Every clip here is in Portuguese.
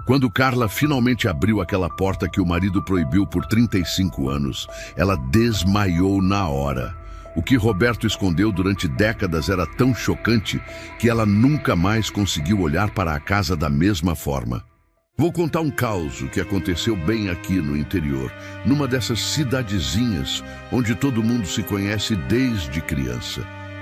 Quando Carla finalmente abriu aquela porta que o marido proibiu por 35 anos, ela desmaiou na hora. O que Roberto escondeu durante décadas era tão chocante que ela nunca mais conseguiu olhar para a casa da mesma forma. Vou contar um caso que aconteceu bem aqui no interior, numa dessas cidadezinhas onde todo mundo se conhece desde criança.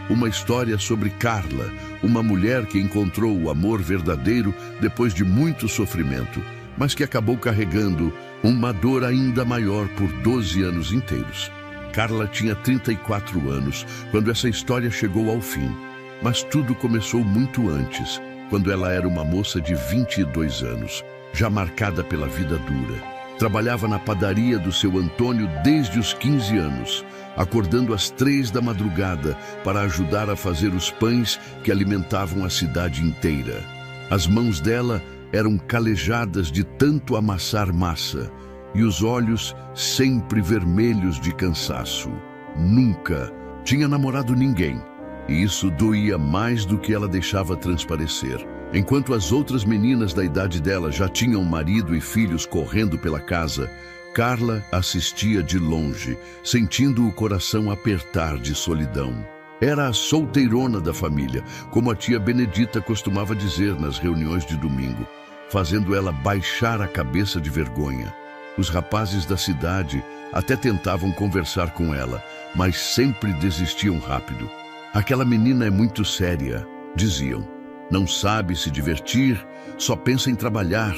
Uma história sobre Carla, uma mulher que encontrou o amor verdadeiro depois de muito sofrimento, mas que acabou carregando uma dor ainda maior por 12 anos inteiros. Carla tinha 34 anos quando essa história chegou ao fim, mas tudo começou muito antes, quando ela era uma moça de 22 anos, já marcada pela vida dura. Trabalhava na padaria do seu Antônio desde os 15 anos, acordando às 3 da madrugada para ajudar a fazer os pães que alimentavam a cidade inteira. As mãos dela eram calejadas de tanto amassar massa e os olhos sempre vermelhos de cansaço. Nunca tinha namorado ninguém, e isso doía mais do que ela deixava transparecer. Enquanto as outras meninas da idade dela já tinham marido e filhos correndo pela casa, Carla assistia de longe, sentindo o coração apertar de solidão. Era a solteirona da família, como a tia Benedita costumava dizer nas reuniões de domingo, fazendo ela baixar a cabeça de vergonha. Os rapazes da cidade até tentavam conversar com ela, mas sempre desistiam rápido. Aquela menina é muito séria, diziam. Não sabe se divertir, só pensa em trabalhar.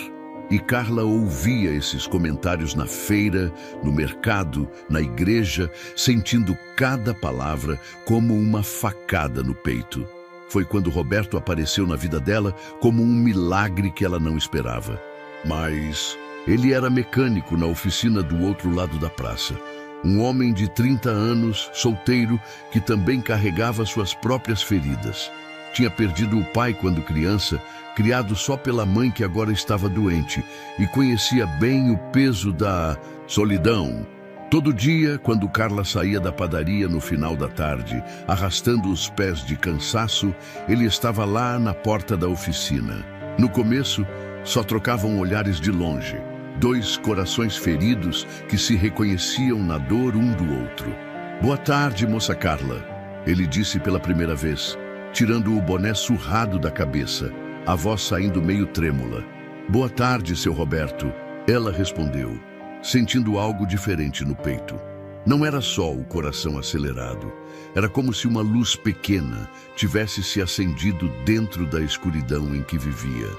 E Carla ouvia esses comentários na feira, no mercado, na igreja, sentindo cada palavra como uma facada no peito. Foi quando Roberto apareceu na vida dela como um milagre que ela não esperava. Mas ele era mecânico na oficina do outro lado da praça. Um homem de 30 anos, solteiro, que também carregava suas próprias feridas. Tinha perdido o pai quando criança, criado só pela mãe que agora estava doente, e conhecia bem o peso da solidão. Todo dia, quando Carla saía da padaria no final da tarde, arrastando os pés de cansaço, ele estava lá na porta da oficina. No começo, só trocavam olhares de longe, dois corações feridos que se reconheciam na dor um do outro. "Boa tarde, moça Carla", ele disse pela primeira vez, tirando o boné surrado da cabeça, a voz saindo meio trêmula. "Boa tarde, seu Roberto", ela respondeu, sentindo algo diferente no peito. Não era só o coração acelerado, era como se uma luz pequena tivesse se acendido dentro da escuridão em que vivia.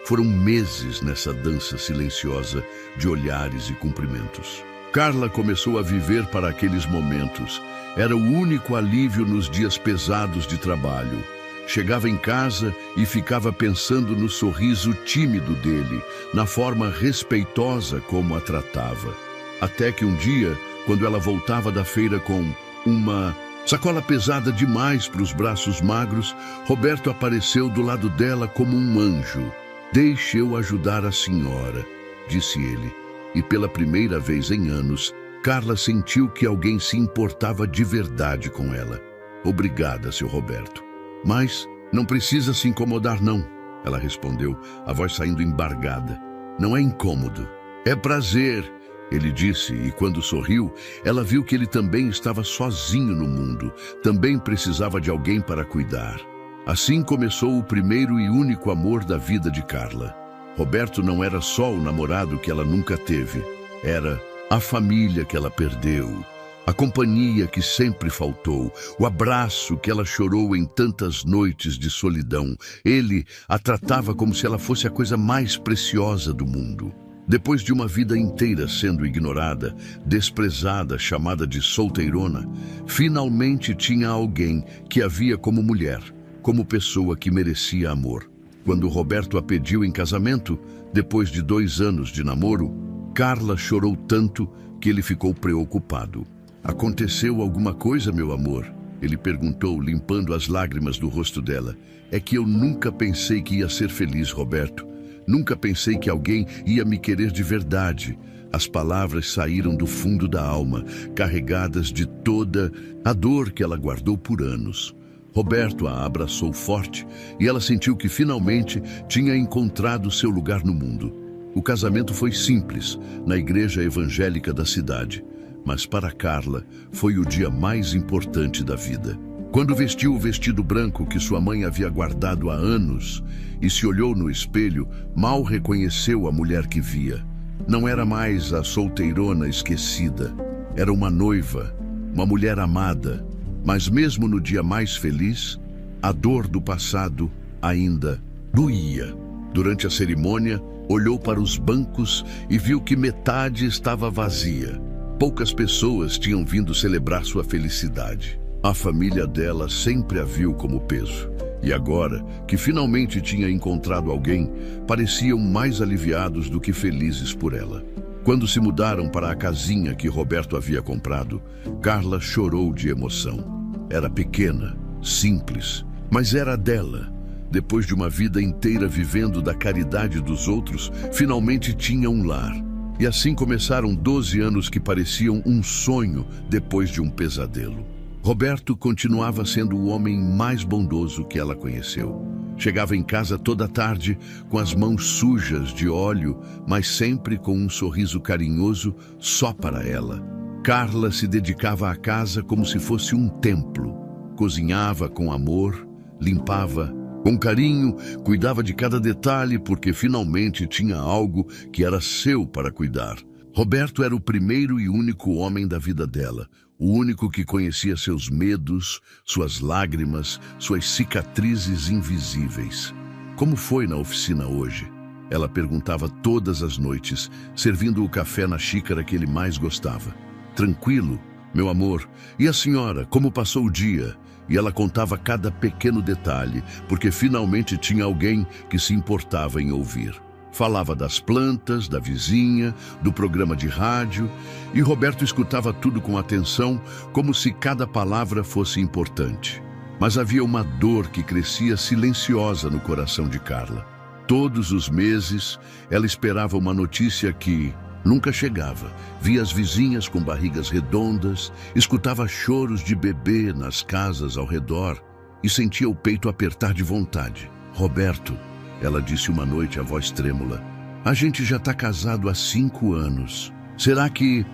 Foram meses nessa dança silenciosa de olhares e cumprimentos. Carla começou a viver para aqueles momentos. Era o único alívio nos dias pesados de trabalho. Chegava em casa e ficava pensando no sorriso tímido dele, na forma respeitosa como a tratava. Até que um dia, quando ela voltava da feira com uma sacola pesada demais para os braços magros, Roberto apareceu do lado dela como um anjo. "Deixe eu ajudar a senhora", disse ele. E pela primeira vez em anos, Carla sentiu que alguém se importava de verdade com ela. "Obrigada, seu Roberto. Mas não precisa se incomodar, não", ela respondeu, a voz saindo embargada. "Não é incômodo, é prazer", ele disse, e quando sorriu, ela viu que ele também estava sozinho no mundo, também precisava de alguém para cuidar. Assim começou o primeiro e único amor da vida de Carla. Roberto não era só o namorado que ela nunca teve, era a família que ela perdeu, a companhia que sempre faltou, o abraço que ela chorou em tantas noites de solidão. Ele a tratava como se ela fosse a coisa mais preciosa do mundo. Depois de uma vida inteira sendo ignorada, desprezada, chamada de solteirona, finalmente tinha alguém que a via como mulher, como pessoa que merecia amor. Quando Roberto a pediu em casamento, depois de 2 anos de namoro, Carla chorou tanto que ele ficou preocupado. "Aconteceu alguma coisa, meu amor?", ele perguntou, limpando as lágrimas do rosto dela. "É que eu nunca pensei que ia ser feliz, Roberto. Nunca pensei que alguém ia me querer de verdade." As palavras saíram do fundo da alma, carregadas de toda a dor que ela guardou por anos. Roberto a abraçou forte e ela sentiu que finalmente tinha encontrado seu lugar no mundo. O casamento foi simples, na igreja evangélica da cidade, mas para Carla foi o dia mais importante da vida. Quando vestiu o vestido branco que sua mãe havia guardado há anos e se olhou no espelho, mal reconheceu a mulher que via. Não era mais a solteirona esquecida, era uma noiva, uma mulher amada, mas mesmo no dia mais feliz, a dor do passado ainda doía. Durante a cerimônia, olhou para os bancos e viu que metade estava vazia. Poucas pessoas tinham vindo celebrar sua felicidade. A família dela sempre a viu como peso. E agora, que finalmente tinha encontrado alguém, pareciam mais aliviados do que felizes por ela. Quando se mudaram para a casinha que Roberto havia comprado, Carla chorou de emoção. Era pequena, simples, mas era dela. Depois de uma vida inteira vivendo da caridade dos outros, finalmente tinha um lar. E assim começaram 12 anos que pareciam um sonho depois de um pesadelo. Roberto continuava sendo o homem mais bondoso que ela conheceu. Chegava em casa toda tarde com as mãos sujas de óleo, mas sempre com um sorriso carinhoso só para ela. Carla se dedicava à casa como se fosse um templo. Cozinhava com amor, limpava com carinho, cuidava de cada detalhe porque finalmente tinha algo que era seu para cuidar. Roberto era o primeiro e único homem da vida dela, o único que conhecia seus medos, suas lágrimas, suas cicatrizes invisíveis. Como foi na oficina hoje? Ela perguntava todas as noites, servindo o café na xícara que ele mais gostava. Tranquilo, meu amor. E a senhora, como passou o dia? E ela contava cada pequeno detalhe, porque finalmente tinha alguém que se importava em ouvir. Falava das plantas, da vizinha, do programa de rádio, e Roberto escutava tudo com atenção, como se cada palavra fosse importante. Mas havia uma dor que crescia silenciosa no coração de Carla. Todos os meses, ela esperava uma notícia que nunca chegava. Via as vizinhas com barrigas redondas, escutava choros de bebê nas casas ao redor e sentia o peito apertar de vontade. Roberto, ela disse uma noite, a voz trêmula, a gente já está casado há 5 anos. Será que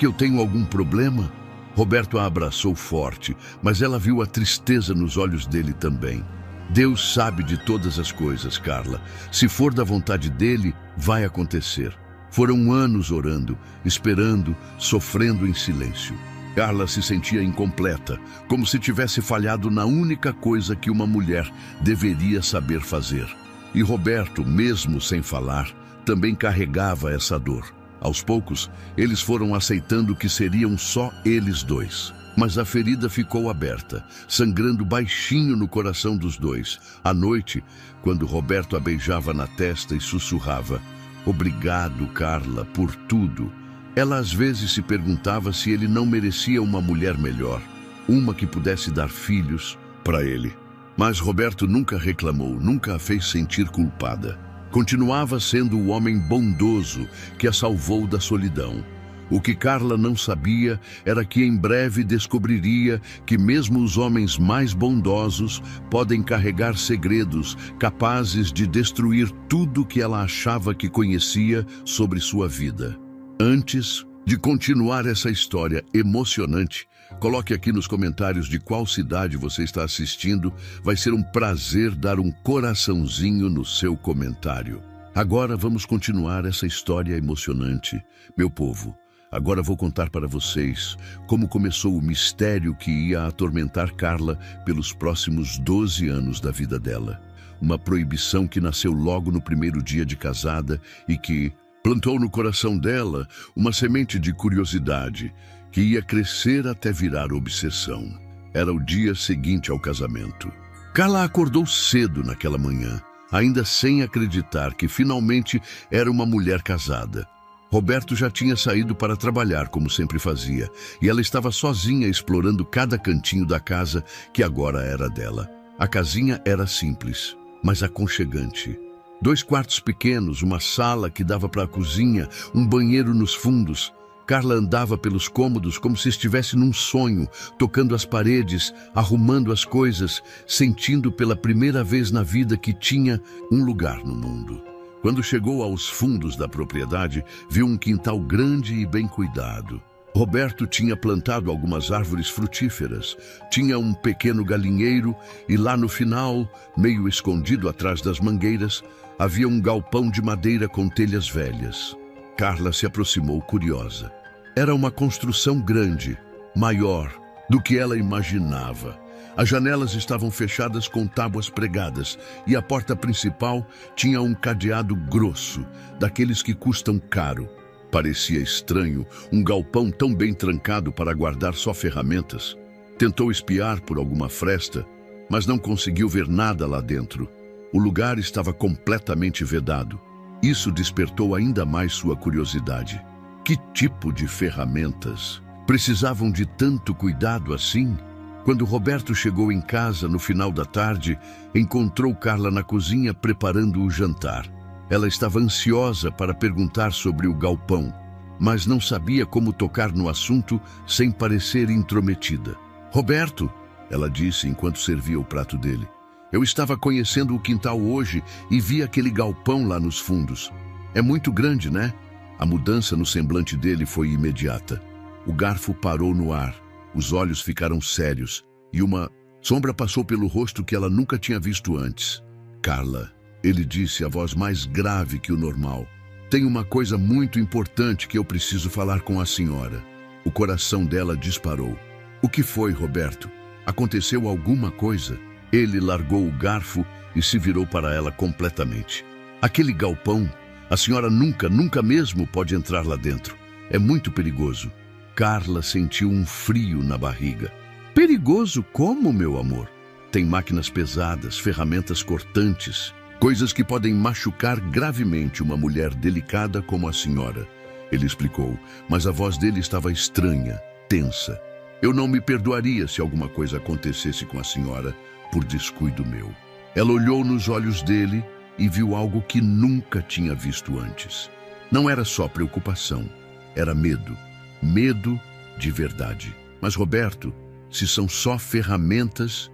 eu tenho algum problema? Roberto a abraçou forte, mas ela viu a tristeza nos olhos dele também. Deus sabe de todas as coisas, Carla. Se for da vontade dele, vai acontecer. Foram anos orando, esperando, sofrendo em silêncio. Carla se sentia incompleta, como se tivesse falhado na única coisa que uma mulher deveria saber fazer. E Roberto, mesmo sem falar, também carregava essa dor. Aos poucos, eles foram aceitando que seriam só eles dois. Mas a ferida ficou aberta, sangrando baixinho no coração dos dois. À noite, quando Roberto a beijava na testa e sussurrava, obrigado, Carla, por tudo. Ela às vezes se perguntava se ele não merecia uma mulher melhor, uma que pudesse dar filhos para ele. Mas Roberto nunca reclamou, nunca a fez sentir culpada. Continuava sendo o homem bondoso que a salvou da solidão. O que Carla não sabia era que em breve descobriria que mesmo os homens mais bondosos podem carregar segredos capazes de destruir tudo que ela achava que conhecia sobre sua vida. Antes de continuar essa história emocionante, coloque aqui nos comentários de qual cidade você está assistindo. Vai ser um prazer dar um coraçãozinho no seu comentário. Agora vamos continuar essa história emocionante, meu povo. Agora vou contar para vocês como começou o mistério que ia atormentar Carla pelos próximos 12 anos da vida dela. Uma proibição que nasceu logo no primeiro dia de casada e que plantou no coração dela uma semente de curiosidade que ia crescer até virar obsessão. Era o dia seguinte ao casamento. Carla acordou cedo naquela manhã, ainda sem acreditar que finalmente era uma mulher casada. Roberto já tinha saído para trabalhar, como sempre fazia, e ela estava sozinha explorando cada cantinho da casa que agora era dela. A casinha era simples, mas aconchegante. 2 quartos pequenos, uma sala que dava para a cozinha, um banheiro nos fundos. Carla andava pelos cômodos como se estivesse num sonho, tocando as paredes, arrumando as coisas, sentindo pela primeira vez na vida que tinha um lugar no mundo. Quando chegou aos fundos da propriedade, viu um quintal grande e bem cuidado. Roberto tinha plantado algumas árvores frutíferas, tinha um pequeno galinheiro e lá no final, meio escondido atrás das mangueiras, havia um galpão de madeira com telhas velhas. Carla se aproximou curiosa. Era uma construção grande, maior do que ela imaginava. As janelas estavam fechadas com tábuas pregadas e a porta principal tinha um cadeado grosso, daqueles que custam caro. Parecia estranho um galpão tão bem trancado para guardar só ferramentas. Tentou espiar por alguma fresta, mas não conseguiu ver nada lá dentro. O lugar estava completamente vedado. Isso despertou ainda mais sua curiosidade. Que tipo de ferramentas precisavam de tanto cuidado assim? Quando Roberto chegou em casa no final da tarde, encontrou Carla na cozinha preparando o jantar. Ela estava ansiosa para perguntar sobre o galpão, mas não sabia como tocar no assunto sem parecer intrometida. "Roberto", ela disse enquanto servia o prato dele, "eu estava conhecendo o quintal hoje e vi aquele galpão lá nos fundos. É muito grande, né?" A mudança no semblante dele foi imediata. O garfo parou no ar. Os olhos ficaram sérios e uma sombra passou pelo rosto que ela nunca tinha visto antes. "Carla", ele disse, a voz mais grave que o normal, "tem uma coisa muito importante que eu preciso falar com a senhora." O coração dela disparou. "O que foi, Roberto? Aconteceu alguma coisa?" Ele largou o garfo e se virou para ela completamente. "Aquele galpão, a senhora nunca mesmo pode entrar lá dentro. É muito perigoso." Carla sentiu um frio na barriga. "Perigoso como, meu amor?" "Tem máquinas pesadas, ferramentas cortantes, coisas que podem machucar gravemente uma mulher delicada como a senhora." Ele explicou, mas a voz dele estava estranha, tensa. "Eu não me perdoaria se alguma coisa acontecesse com a senhora por descuido meu." Ela olhou nos olhos dele e viu algo que nunca tinha visto antes. Não era só preocupação, era medo. Medo de verdade. "Mas, Roberto, se são só ferramentas..."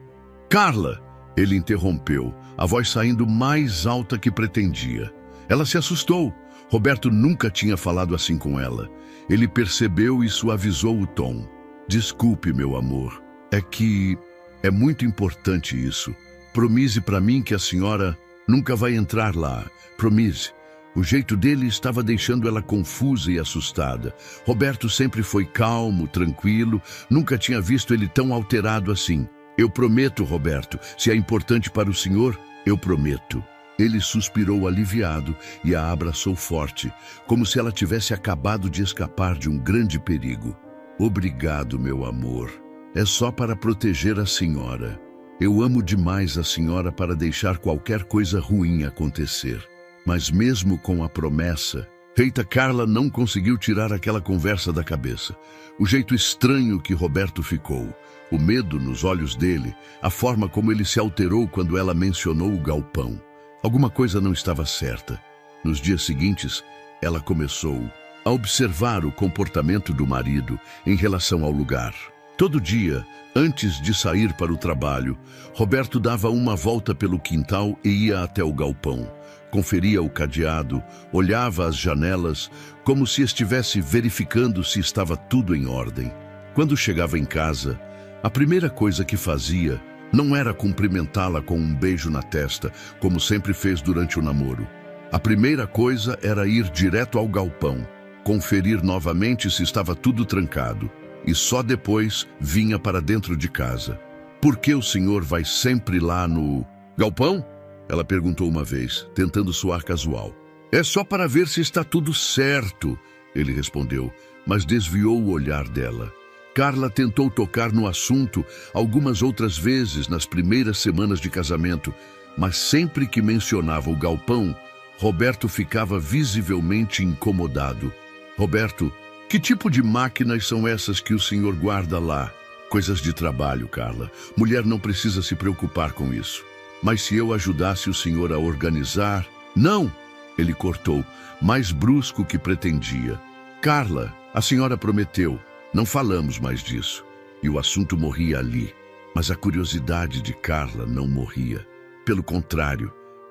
"Carla!" Ele interrompeu, a voz saindo mais alta que pretendia. Ela se assustou. Roberto nunca tinha falado assim com ela. Ele percebeu e suavizou o tom. "Desculpe, meu amor. É que é muito importante isso. Promise para mim que a senhora nunca vai entrar lá. Promise." O jeito dele estava deixando ela confusa e assustada. Roberto sempre foi calmo, tranquilo, nunca tinha visto ele tão alterado assim. "Eu prometo, Roberto, se é importante para o senhor, eu prometo." Ele suspirou aliviado e a abraçou forte, como se ela tivesse acabado de escapar de um grande perigo. "Obrigado, meu amor. É só para proteger a senhora. Eu amo demais a senhora para deixar qualquer coisa ruim acontecer." Mas mesmo com a promessa feita, Carla não conseguiu tirar aquela conversa da cabeça. O jeito estranho que Roberto ficou, o medo nos olhos dele, a forma como ele se alterou quando ela mencionou o galpão. Alguma coisa não estava certa. Nos dias seguintes, ela começou a observar o comportamento do marido em relação ao lugar. Todo dia, antes de sair para o trabalho, Roberto dava uma volta pelo quintal e ia até o galpão. Conferia o cadeado, olhava as janelas, como se estivesse verificando se estava tudo em ordem. Quando chegava em casa, a primeira coisa que fazia não era cumprimentá-la com um beijo na testa, como sempre fez durante o namoro. A primeira coisa era ir direto ao galpão, conferir novamente se estava tudo trancado, e só depois vinha para dentro de casa. "Por que o senhor vai sempre lá no galpão?" ela perguntou uma vez, tentando soar casual. "É só para ver se está tudo certo", ele respondeu, mas desviou o olhar dela. Carla tentou tocar no assunto algumas outras vezes nas primeiras semanas de casamento, mas sempre que mencionava o galpão, Roberto ficava visivelmente incomodado. "Roberto, que tipo de máquinas são essas que o senhor guarda lá?" "Coisas de trabalho, Carla. Mulher não precisa se preocupar com isso. Mas se eu ajudasse o senhor a organizar..." "Não!" ele cortou, mais brusco que pretendia. "Carla, a senhora prometeu. Não falamos mais disso." E o assunto morria ali. Mas a curiosidade de Carla não morria. Pelo contrário,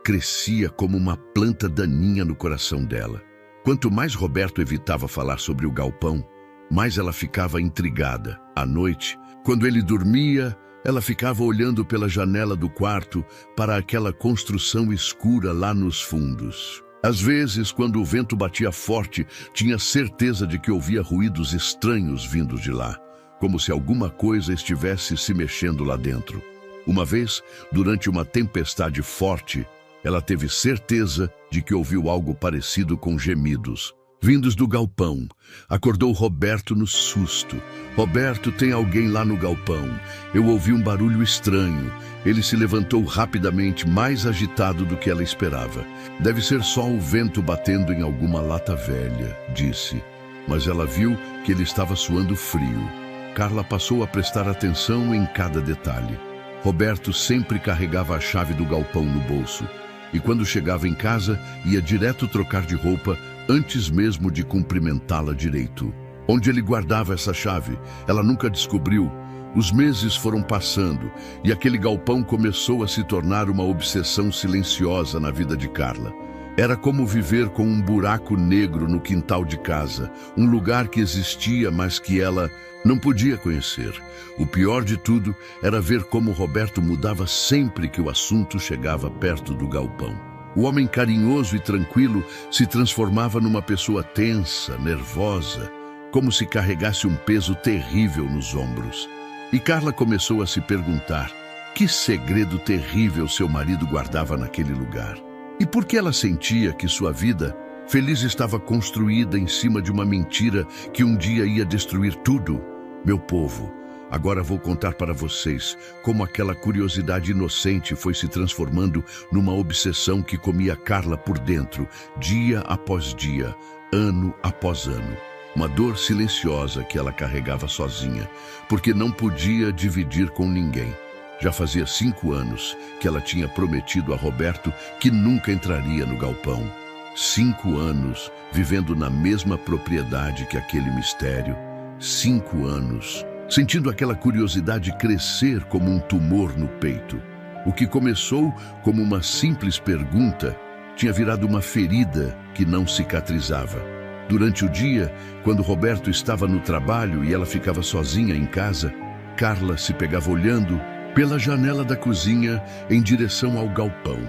crescia como uma planta daninha no coração dela. Quanto mais Roberto evitava falar sobre o galpão, mais ela ficava intrigada. À noite, quando ele dormia, ela ficava olhando pela janela do quarto para aquela construção escura lá nos fundos. Às vezes, quando o vento batia forte, tinha certeza de que ouvia ruídos estranhos vindos de lá, como se alguma coisa estivesse se mexendo lá dentro. Uma vez, durante uma tempestade forte, ela teve certeza de que ouviu algo parecido com gemidos, vindos do galpão. Acordou Roberto no susto. Roberto, tem alguém lá no galpão. Eu ouvi um barulho estranho. Ele se levantou rapidamente, mais agitado do que ela esperava. Deve ser só o vento batendo em alguma lata velha, disse. Mas ela viu que ele estava suando frio. Carla passou a prestar atenção em cada detalhe. Roberto sempre carregava a chave do galpão no bolso. E quando chegava em casa, ia direto trocar de roupa antes mesmo de cumprimentá-la direito. Onde ele guardava essa chave, ela nunca descobriu. Os meses foram passando e aquele galpão começou a se tornar uma obsessão silenciosa na vida de Carla. Era como viver com um buraco negro no quintal de casa, um lugar que existia, mas que ela não podia conhecer. O pior de tudo era ver como Roberto mudava sempre que o assunto chegava perto do galpão. O homem carinhoso e tranquilo se transformava numa pessoa tensa, nervosa, como se carregasse um peso terrível nos ombros. E Carla começou a se perguntar que segredo terrível seu marido guardava naquele lugar. E por que ela sentia que sua vida feliz estava construída em cima de uma mentira que um dia ia destruir tudo? Meu povo, agora vou contar para vocês como aquela curiosidade inocente foi se transformando numa obsessão que comia Carla por dentro, dia após dia, ano após ano. Uma dor silenciosa que ela carregava sozinha, porque não podia dividir com ninguém. Já fazia 5 anos que ela tinha prometido a Roberto que nunca entraria no galpão. 5 anos vivendo na mesma propriedade que aquele mistério. 5 anos sentindo aquela curiosidade crescer como um tumor no peito. O que começou como uma simples pergunta tinha virado uma ferida que não cicatrizava. Durante o dia, quando Roberto estava no trabalho e ela ficava sozinha em casa, Carla se pegava olhando pela janela da cozinha em direção ao galpão.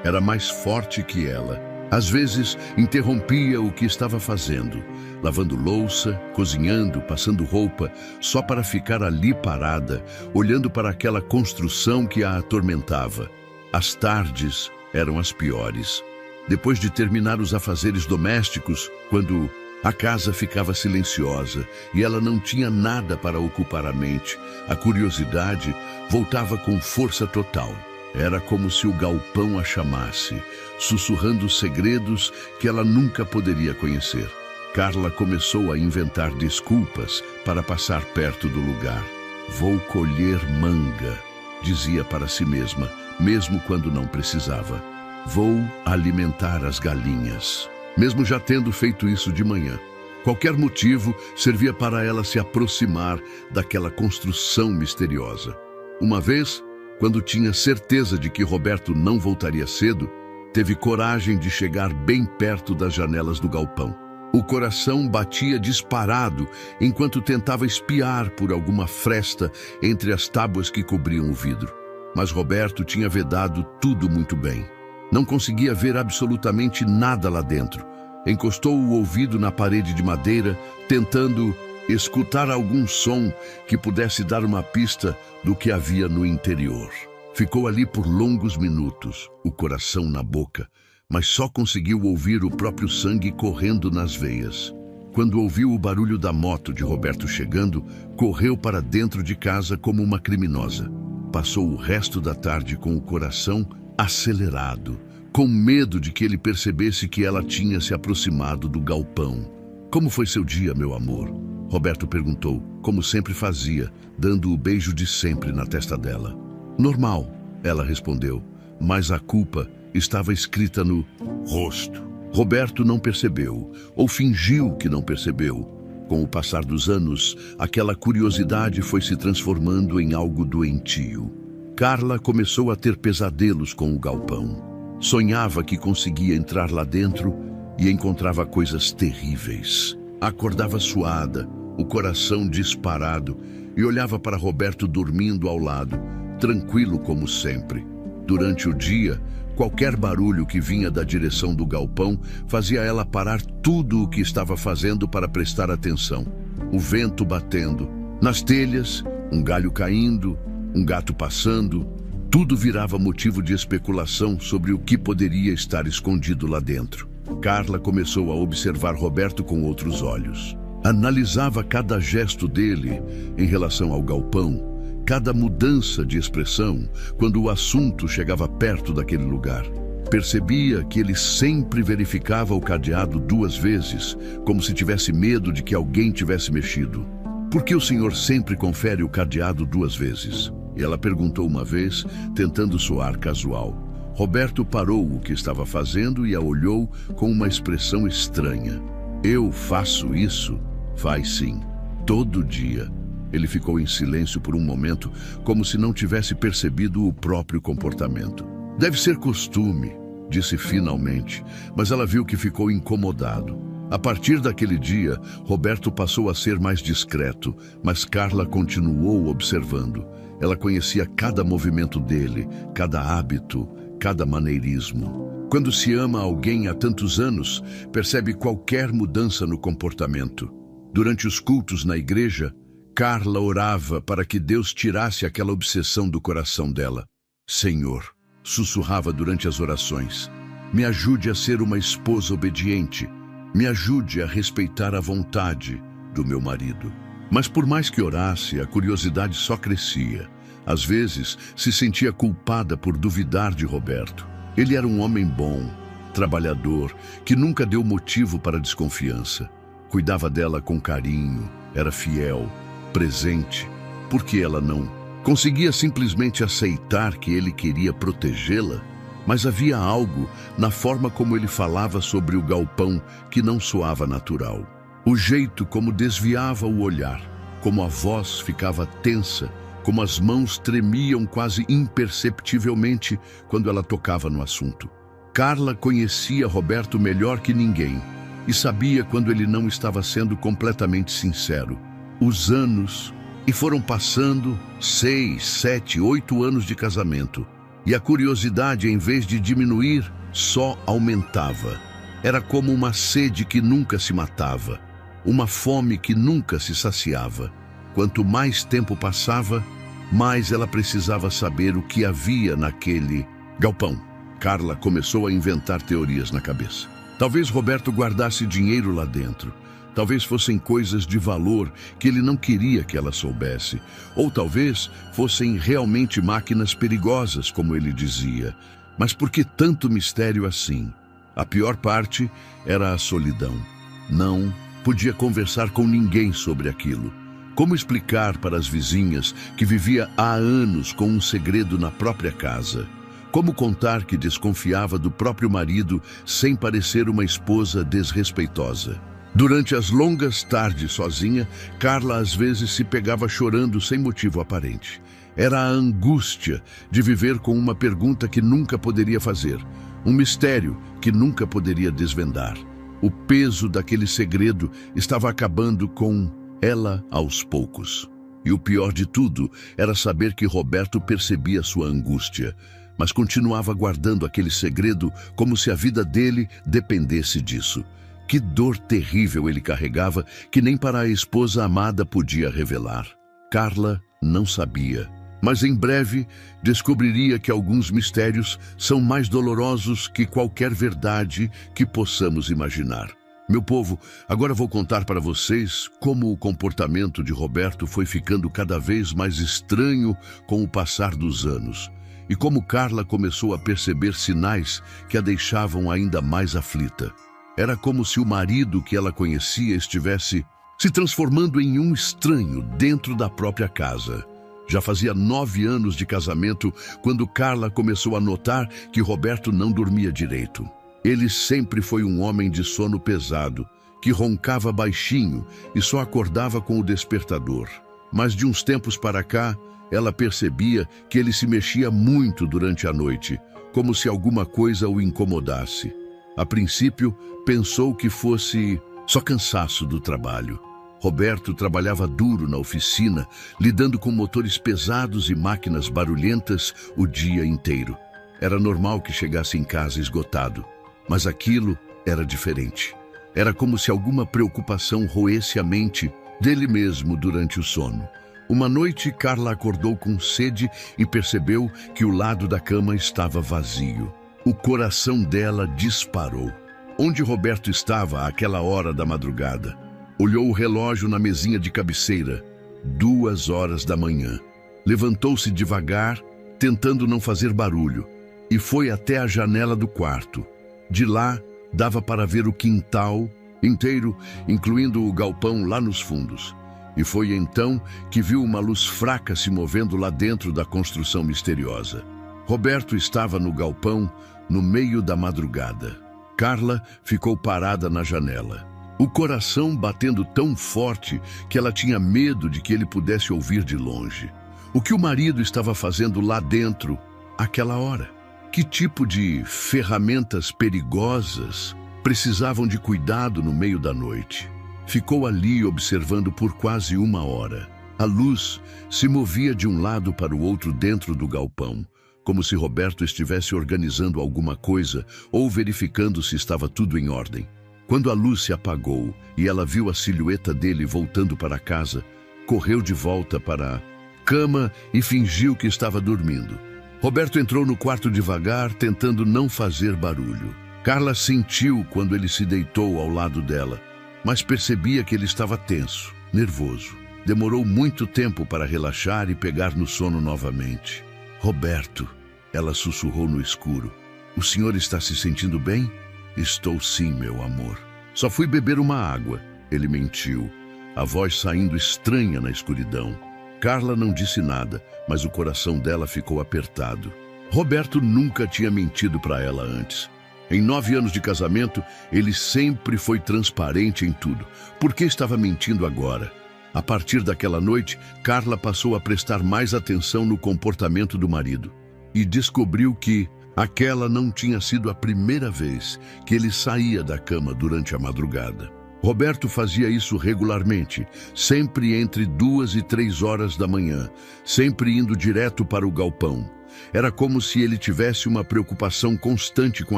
Era mais forte que ela. Às vezes, interrompia o que estava fazendo, lavando louça, cozinhando, passando roupa, só para ficar ali parada, olhando para aquela construção que a atormentava. As tardes eram as piores. Depois de terminar os afazeres domésticos, quando a casa ficava silenciosa e ela não tinha nada para ocupar a mente, a curiosidade voltava com força total. Era como se o galpão a chamasse, sussurrando segredos que ela nunca poderia conhecer. Carla começou a inventar desculpas para passar perto do lugar. Vou colher manga, dizia para si mesma, mesmo quando não precisava. Vou alimentar as galinhas, mesmo já tendo feito isso de manhã. Qualquer motivo servia para ela se aproximar daquela construção misteriosa. Uma vez, quando tinha certeza de que Roberto não voltaria cedo, teve coragem de chegar bem perto das janelas do galpão. O coração batia disparado enquanto tentava espiar por alguma fresta entre as tábuas que cobriam o vidro. Mas Roberto tinha vedado tudo muito bem. Não conseguia ver absolutamente nada lá dentro. Encostou o ouvido na parede de madeira, tentando escutar algum som que pudesse dar uma pista do que havia no interior. Ficou ali por longos minutos, o coração na boca, mas só conseguiu ouvir o próprio sangue correndo nas veias. Quando ouviu o barulho da moto de Roberto chegando, correu para dentro de casa como uma criminosa. Passou o resto da tarde com o coração acelerado, com medo de que ele percebesse que ela tinha se aproximado do galpão. Como foi seu dia, meu amor? Roberto perguntou, como sempre fazia, dando o beijo de sempre na testa dela. Normal, ela respondeu, mas a culpa estava escrita no rosto. Roberto não percebeu, ou fingiu que não percebeu. Com o passar dos anos, aquela curiosidade foi se transformando em algo doentio. Carla começou a ter pesadelos com o galpão. Sonhava que conseguia entrar lá dentro e encontrava coisas terríveis. Acordava suada, o coração disparado, e olhava para Roberto dormindo ao lado, tranquilo como sempre. Durante o dia, qualquer barulho que vinha da direção do galpão fazia ela parar tudo o que estava fazendo para prestar atenção. O vento batendo, nas telhas, um galho caindo, um gato passando, tudo virava motivo de especulação sobre o que poderia estar escondido lá dentro. Carla começou a observar Roberto com outros olhos. Analisava cada gesto dele em relação ao galpão, cada mudança de expressão quando o assunto chegava perto daquele lugar. Percebia que ele sempre verificava o cadeado 2 vezes, como se tivesse medo de que alguém tivesse mexido. Por que o senhor sempre confere o cadeado 2 vezes? Ela perguntou uma vez, tentando soar casual. Roberto parou o que estava fazendo e a olhou com uma expressão estranha. Eu faço isso? Faz sim. Todo dia. Ele ficou em silêncio por um momento, como se não tivesse percebido o próprio comportamento. Deve ser costume, disse finalmente, mas ela viu que ficou incomodado. A partir daquele dia, Roberto passou a ser mais discreto, mas Carla continuou observando. Ela conhecia cada movimento dele, cada hábito, cada maneirismo. Quando se ama alguém há tantos anos, percebe qualquer mudança no comportamento. Durante os cultos na igreja, Carla orava para que Deus tirasse aquela obsessão do coração dela. Senhor, sussurrava durante as orações, me ajude a ser uma esposa obediente. Me ajude a respeitar a vontade do meu marido. Mas por mais que orasse, a curiosidade só crescia. Às vezes, se sentia culpada por duvidar de Roberto. Ele era um homem bom, trabalhador, que nunca deu motivo para desconfiança. Cuidava dela com carinho, era fiel, presente. Por que ela não conseguia simplesmente aceitar que ele queria protegê-la? Mas havia algo na forma como ele falava sobre o galpão que não soava natural. O jeito como desviava o olhar, como a voz ficava tensa, como as mãos tremiam quase imperceptivelmente quando ela tocava no assunto. Carla conhecia Roberto melhor que ninguém e sabia quando ele não estava sendo completamente sincero. Os anos, e foram passando 6, 7, 8 anos de casamento. E a curiosidade, em vez de diminuir, só aumentava. Era como uma sede que nunca se matava, uma fome que nunca se saciava. Quanto mais tempo passava, mais ela precisava saber o que havia naquele galpão. Carla começou a inventar teorias na cabeça. Talvez Roberto guardasse dinheiro lá dentro. Talvez fossem coisas de valor que ele não queria que ela soubesse. Ou talvez fossem realmente máquinas perigosas, como ele dizia. Mas por que tanto mistério assim? A pior parte era a solidão. Não podia conversar com ninguém sobre aquilo. Como explicar para as vizinhas que vivia há anos com um segredo na própria casa? Como contar que desconfiava do próprio marido sem parecer uma esposa desrespeitosa? Durante as longas tardes sozinha, Carla às vezes se pegava chorando sem motivo aparente. Era a angústia de viver com uma pergunta que nunca poderia fazer, um mistério que nunca poderia desvendar. O peso daquele segredo estava acabando com ela aos poucos. E o pior de tudo era saber que Roberto percebia sua angústia, mas continuava guardando aquele segredo como se a vida dele dependesse disso. Que dor terrível ele carregava que nem para a esposa amada podia revelar. Carla não sabia, mas em breve descobriria que alguns mistérios são mais dolorosos que qualquer verdade que possamos imaginar. Meu povo, agora vou contar para vocês como o comportamento de Roberto foi ficando cada vez mais estranho com o passar dos anos e como Carla começou a perceber sinais que a deixavam ainda mais aflita. Era como se o marido que ela conhecia estivesse se transformando em um estranho dentro da própria casa. Já fazia 9 anos de casamento quando Carla começou a notar que Roberto não dormia direito. Ele sempre foi um homem de sono pesado, que roncava baixinho e só acordava com o despertador. Mas de uns tempos para cá, ela percebia que ele se mexia muito durante a noite, como se alguma coisa o incomodasse. A princípio, pensou que fosse só cansaço do trabalho. Roberto trabalhava duro na oficina, lidando com motores pesados e máquinas barulhentas o dia inteiro. Era normal que chegasse em casa esgotado, mas aquilo era diferente. Era como se alguma preocupação roesse a mente dele mesmo durante o sono. Uma noite, Carla acordou com sede e percebeu que o lado da cama estava vazio. O coração dela disparou. Onde Roberto estava àquela hora da madrugada? Olhou o relógio na mesinha de cabeceira. 2 horas da manhã. Levantou-se devagar, tentando não fazer barulho, e foi até a janela do quarto. De lá, dava para ver o quintal inteiro, incluindo o galpão lá nos fundos. E foi então que viu uma luz fraca se movendo lá dentro da construção misteriosa. Roberto estava no galpão, no meio da madrugada. Carla ficou parada na janela, o coração batendo tão forte que ela tinha medo de que ele pudesse ouvir de longe. O que o marido estava fazendo lá dentro, àquela hora? Que tipo de ferramentas perigosas precisavam de cuidado no meio da noite? Ficou ali observando por quase 1 hora. A luz se movia de um lado para o outro dentro do galpão, como se Roberto estivesse organizando alguma coisa ou verificando se estava tudo em ordem. Quando a luz se apagou e ela viu a silhueta dele voltando para casa, correu de volta para a cama e fingiu que estava dormindo. Roberto entrou no quarto devagar, tentando não fazer barulho. Carla sentiu quando ele se deitou ao lado dela, mas percebia que ele estava tenso, nervoso. Demorou muito tempo para relaxar e pegar no sono novamente. Roberto, ela sussurrou no escuro. O senhor está se sentindo bem? Estou sim, meu amor. Só fui beber uma água. Ele mentiu, a voz saindo estranha na escuridão. Carla não disse nada, mas o coração dela ficou apertado. Roberto nunca tinha mentido para ela antes. Em 9 anos de casamento, ele sempre foi transparente em tudo. Por que estava mentindo agora? A partir daquela noite, Carla passou a prestar mais atenção no comportamento do marido e descobriu que aquela não tinha sido a primeira vez que ele saía da cama durante a madrugada. Roberto fazia isso regularmente, sempre entre 2 e 3 horas da manhã, sempre indo direto para o galpão. Era como se ele tivesse uma preocupação constante com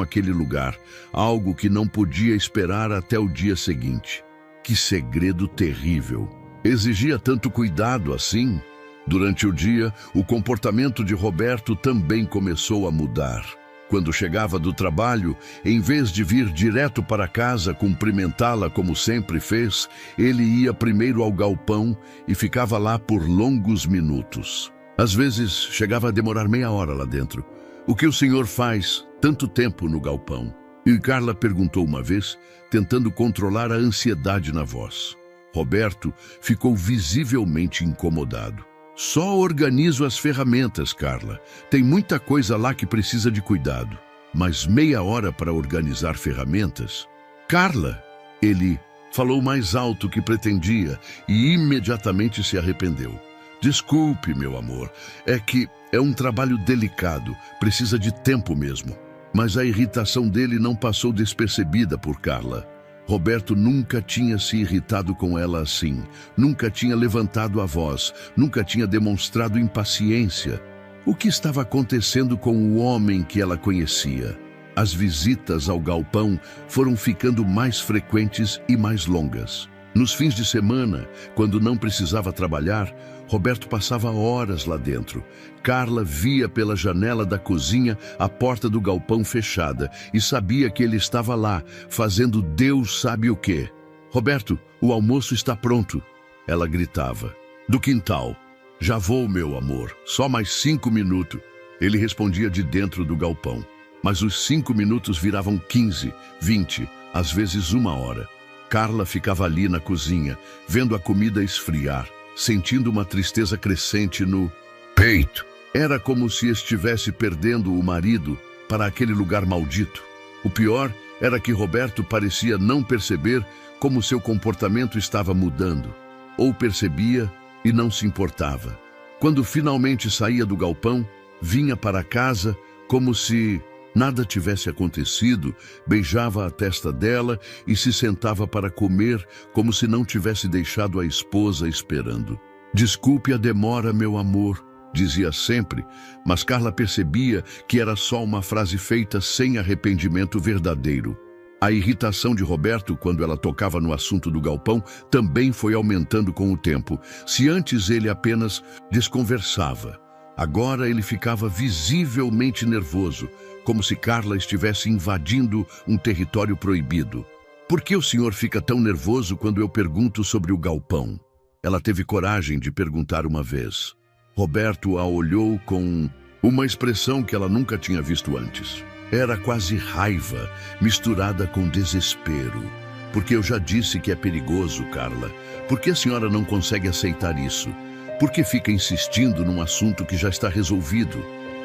aquele lugar, algo que não podia esperar até o dia seguinte. Que segredo terrível! Exigia tanto cuidado assim? Durante o dia, o comportamento de Roberto também começou a mudar. Quando chegava do trabalho, em vez de vir direto para casa cumprimentá-la como sempre fez, ele ia primeiro ao galpão e ficava lá por longos minutos. Às vezes, chegava a demorar meia hora lá dentro. O que o senhor faz tanto tempo no galpão? E Carla perguntou uma vez, tentando controlar a ansiedade na voz. Roberto ficou visivelmente incomodado. Só organizo as ferramentas, Carla. Tem muita coisa lá que precisa de cuidado. Mas meia hora para organizar ferramentas? Carla! Ele falou mais alto que pretendia e imediatamente se arrependeu. Desculpe, meu amor, é que é um trabalho delicado, precisa de tempo mesmo. Mas a irritação dele não passou despercebida por Carla. Roberto nunca tinha se irritado com ela assim, nunca tinha levantado a voz, nunca tinha demonstrado impaciência. O que estava acontecendo com o homem que ela conhecia? As visitas ao galpão foram ficando mais frequentes e mais longas. Nos fins de semana, quando não precisava trabalhar, Roberto passava horas lá dentro. Carla via pela janela da cozinha a porta do galpão fechada e sabia que ele estava lá, fazendo Deus sabe o quê. Roberto, o almoço está pronto, ela gritava. Do quintal. Já vou, meu amor, só mais 5 minutos. Ele respondia de dentro do galpão. Mas os 5 minutos viravam 15, 20, às vezes 1 hora. Carla ficava ali na cozinha, vendo a comida esfriar, sentindo uma tristeza crescente no peito. Era como se estivesse perdendo o marido para aquele lugar maldito. O pior era que Roberto parecia não perceber como seu comportamento estava mudando. Ou percebia e não se importava. Quando finalmente saía do galpão, vinha para casa como se nada tivesse acontecido, beijava a testa dela e se sentava para comer como se não tivesse deixado a esposa esperando. "Desculpe a demora, meu amor", dizia sempre, mas Carla percebia que era só uma frase feita sem arrependimento verdadeiro. A irritação de Roberto quando ela tocava no assunto do galpão também foi aumentando com o tempo. Se antes ele apenas desconversava, agora ele ficava visivelmente nervoso, como se Carla estivesse invadindo um território proibido. "Por que o senhor fica tão nervoso quando eu pergunto sobre o galpão?" Ela teve coragem de perguntar uma vez. Roberto a olhou com uma expressão que ela nunca tinha visto antes. Era quase raiva, misturada com desespero. "Porque eu já disse que é perigoso, Carla. Por que a senhora não consegue aceitar isso? Por que fica insistindo num assunto que já está resolvido?"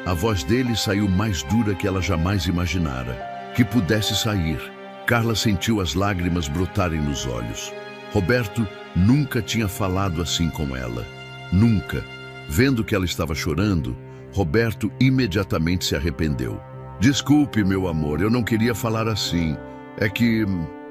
A voz dele saiu mais dura que ela jamais imaginara. Que pudesse sair. Carla sentiu as lágrimas brotarem nos olhos. Roberto nunca tinha falado assim com ela. Nunca. Vendo que ela estava chorando, Roberto imediatamente se arrependeu. "Desculpe, meu amor, eu não queria falar assim. É que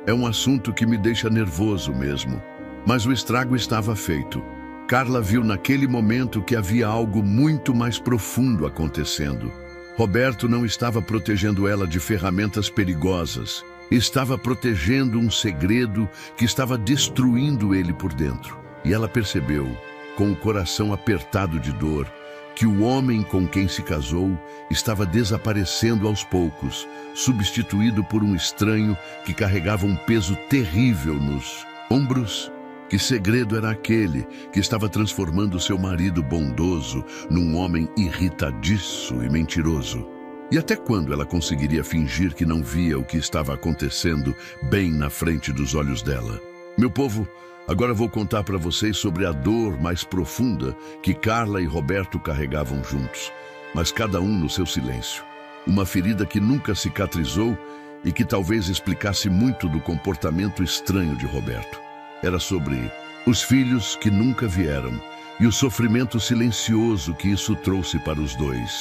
é um assunto que me deixa nervoso mesmo." Mas o estrago estava feito. Carla viu naquele momento que havia algo muito mais profundo acontecendo. Roberto não estava protegendo ela de ferramentas perigosas. Estava protegendo um segredo que estava destruindo ele por dentro. E ela percebeu, com o coração apertado de dor, que o homem com quem se casou estava desaparecendo aos poucos, substituído por um estranho que carregava um peso terrível nos ombros. Que segredo era aquele que estava transformando seu marido bondoso num homem irritadiço e mentiroso? E até quando ela conseguiria fingir que não via o que estava acontecendo bem na frente dos olhos dela? Meu povo, agora vou contar para vocês sobre a dor mais profunda que Carla e Roberto carregavam juntos, mas cada um no seu silêncio. Uma ferida que nunca cicatrizou e que talvez explicasse muito do comportamento estranho de Roberto. Era sobre os filhos que nunca vieram e o sofrimento silencioso que isso trouxe para os dois.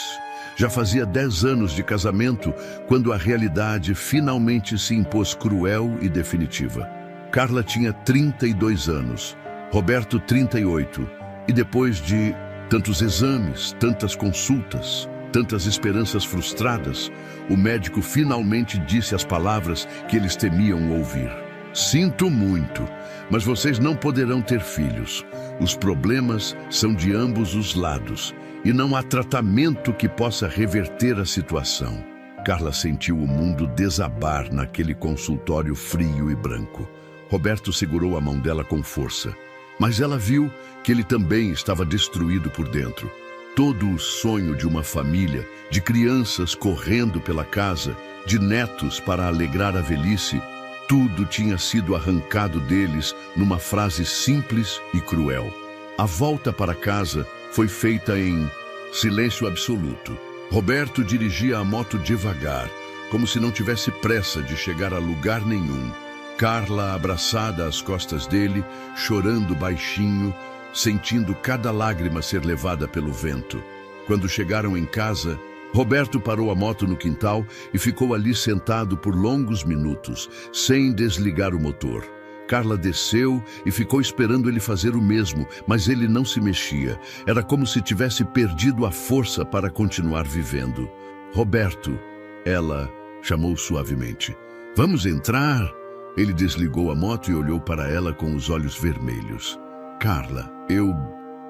Já fazia 10 anos de casamento quando a realidade finalmente se impôs cruel e definitiva. Carla tinha 32 anos, Roberto 38, e depois de tantos exames, tantas consultas, tantas esperanças frustradas, o médico finalmente disse as palavras que eles temiam ouvir. "Sinto muito, mas vocês não poderão ter filhos. Os problemas são de ambos os lados e não há tratamento que possa reverter a situação." Carla sentiu o mundo desabar naquele consultório frio e branco. Roberto segurou a mão dela com força, mas ela viu que ele também estava destruído por dentro. Todo o sonho de uma família, de crianças correndo pela casa, de netos para alegrar a velhice, tudo tinha sido arrancado deles numa frase simples e cruel. A volta para casa foi feita em silêncio absoluto. Roberto dirigia a moto devagar, como se não tivesse pressa de chegar a lugar nenhum. Carla abraçada às costas dele, chorando baixinho, sentindo cada lágrima ser levada pelo vento. Quando chegaram em casa, Roberto parou a moto no quintal e ficou ali sentado por longos minutos, sem desligar o motor. Carla desceu e ficou esperando ele fazer o mesmo, mas ele não se mexia. Era como se tivesse perdido a força para continuar vivendo. "Roberto", ela chamou suavemente. "Vamos entrar?" Ele desligou a moto e olhou para ela com os olhos vermelhos. "Carla,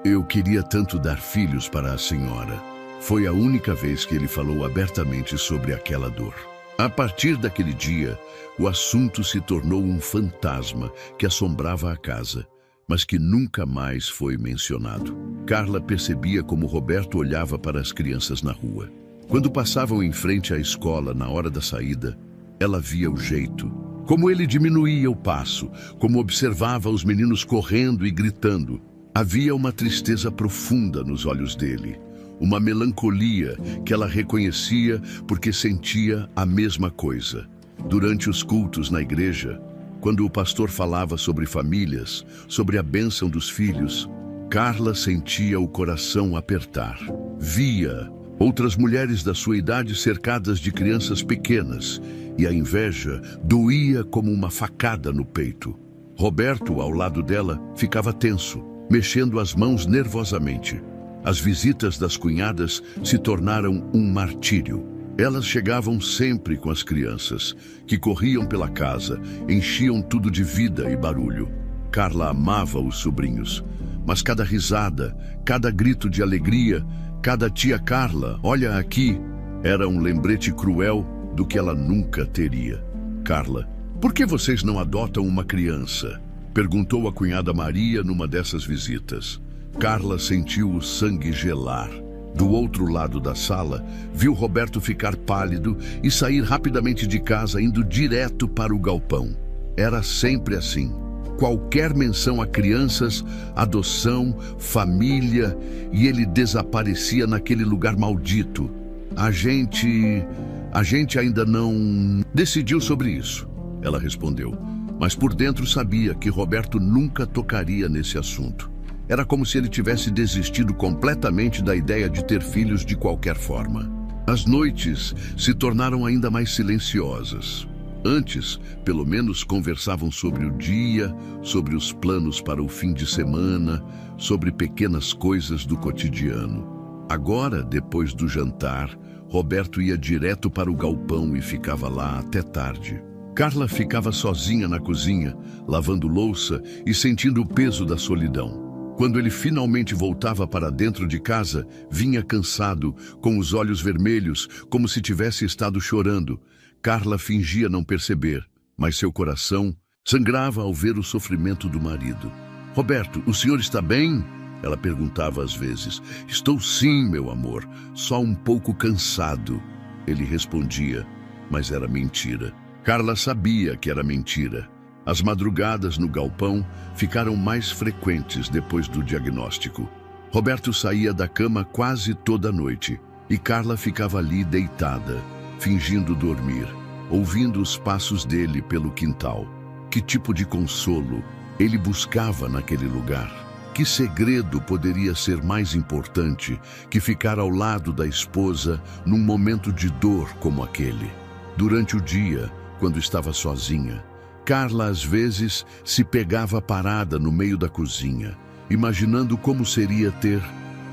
eu queria tanto dar filhos para a senhora." Foi a única vez que ele falou abertamente sobre aquela dor. A partir daquele dia, o assunto se tornou um fantasma que assombrava a casa, mas que nunca mais foi mencionado. Carla percebia como Roberto olhava para as crianças na rua. Quando passavam em frente à escola na hora da saída, ela via o jeito. Como ele diminuía o passo, como observava os meninos correndo e gritando. Havia uma tristeza profunda nos olhos dele. Uma melancolia que ela reconhecia porque sentia a mesma coisa. Durante os cultos na igreja, quando o pastor falava sobre famílias, sobre a bênção dos filhos, Carla sentia o coração apertar. Via Outras mulheres da sua idade cercadas de crianças pequenas, e a inveja doía como uma facada no peito. Roberto, ao lado dela, ficava tenso, mexendo as mãos nervosamente. As visitas das cunhadas se tornaram um martírio. Elas chegavam sempre com as crianças, que corriam pela casa, enchiam tudo de vida e barulho. Carla amava os sobrinhos, mas cada risada, cada grito de alegria, cada tia Carla, olha aqui, era um lembrete cruel do que ela nunca teria. Carla, por que vocês não adotam uma criança? Perguntou a cunhada Maria numa dessas visitas. Carla sentiu o sangue gelar. Do outro lado da sala, viu Roberto ficar pálido e sair rapidamente de casa, indo direto para o galpão. Era sempre assim. Qualquer menção a crianças, adoção, família, e ele desaparecia naquele lugar maldito. A gente ainda não decidiu sobre isso, ela respondeu. Mas por dentro sabia que Roberto nunca tocaria nesse assunto. Era como se ele tivesse desistido completamente da ideia de ter filhos de qualquer forma. As noites se tornaram ainda mais silenciosas. Antes, pelo menos, conversavam sobre o dia, sobre os planos para o fim de semana, sobre pequenas coisas do cotidiano. Agora, depois do jantar, Roberto ia direto para o galpão e ficava lá até tarde. Carla ficava sozinha na cozinha, lavando louça e sentindo o peso da solidão. Quando ele finalmente voltava para dentro de casa, vinha cansado, com os olhos vermelhos, como se tivesse estado chorando. Carla fingia não perceber, mas seu coração sangrava ao ver o sofrimento do marido. Roberto, o senhor está bem? Ela perguntava às vezes. Estou sim, meu amor, só um pouco cansado. Ele respondia, mas era mentira. Carla sabia que era mentira. As madrugadas no galpão ficaram mais frequentes depois do diagnóstico. Roberto saía da cama quase toda noite e Carla ficava ali deitada, fingindo dormir, ouvindo os passos dele pelo quintal. Que tipo de consolo ele buscava naquele lugar? Que segredo poderia ser mais importante que ficar ao lado da esposa num momento de dor como aquele? Durante o dia, quando estava sozinha, Carla às vezes se pegava parada no meio da cozinha, imaginando como seria ter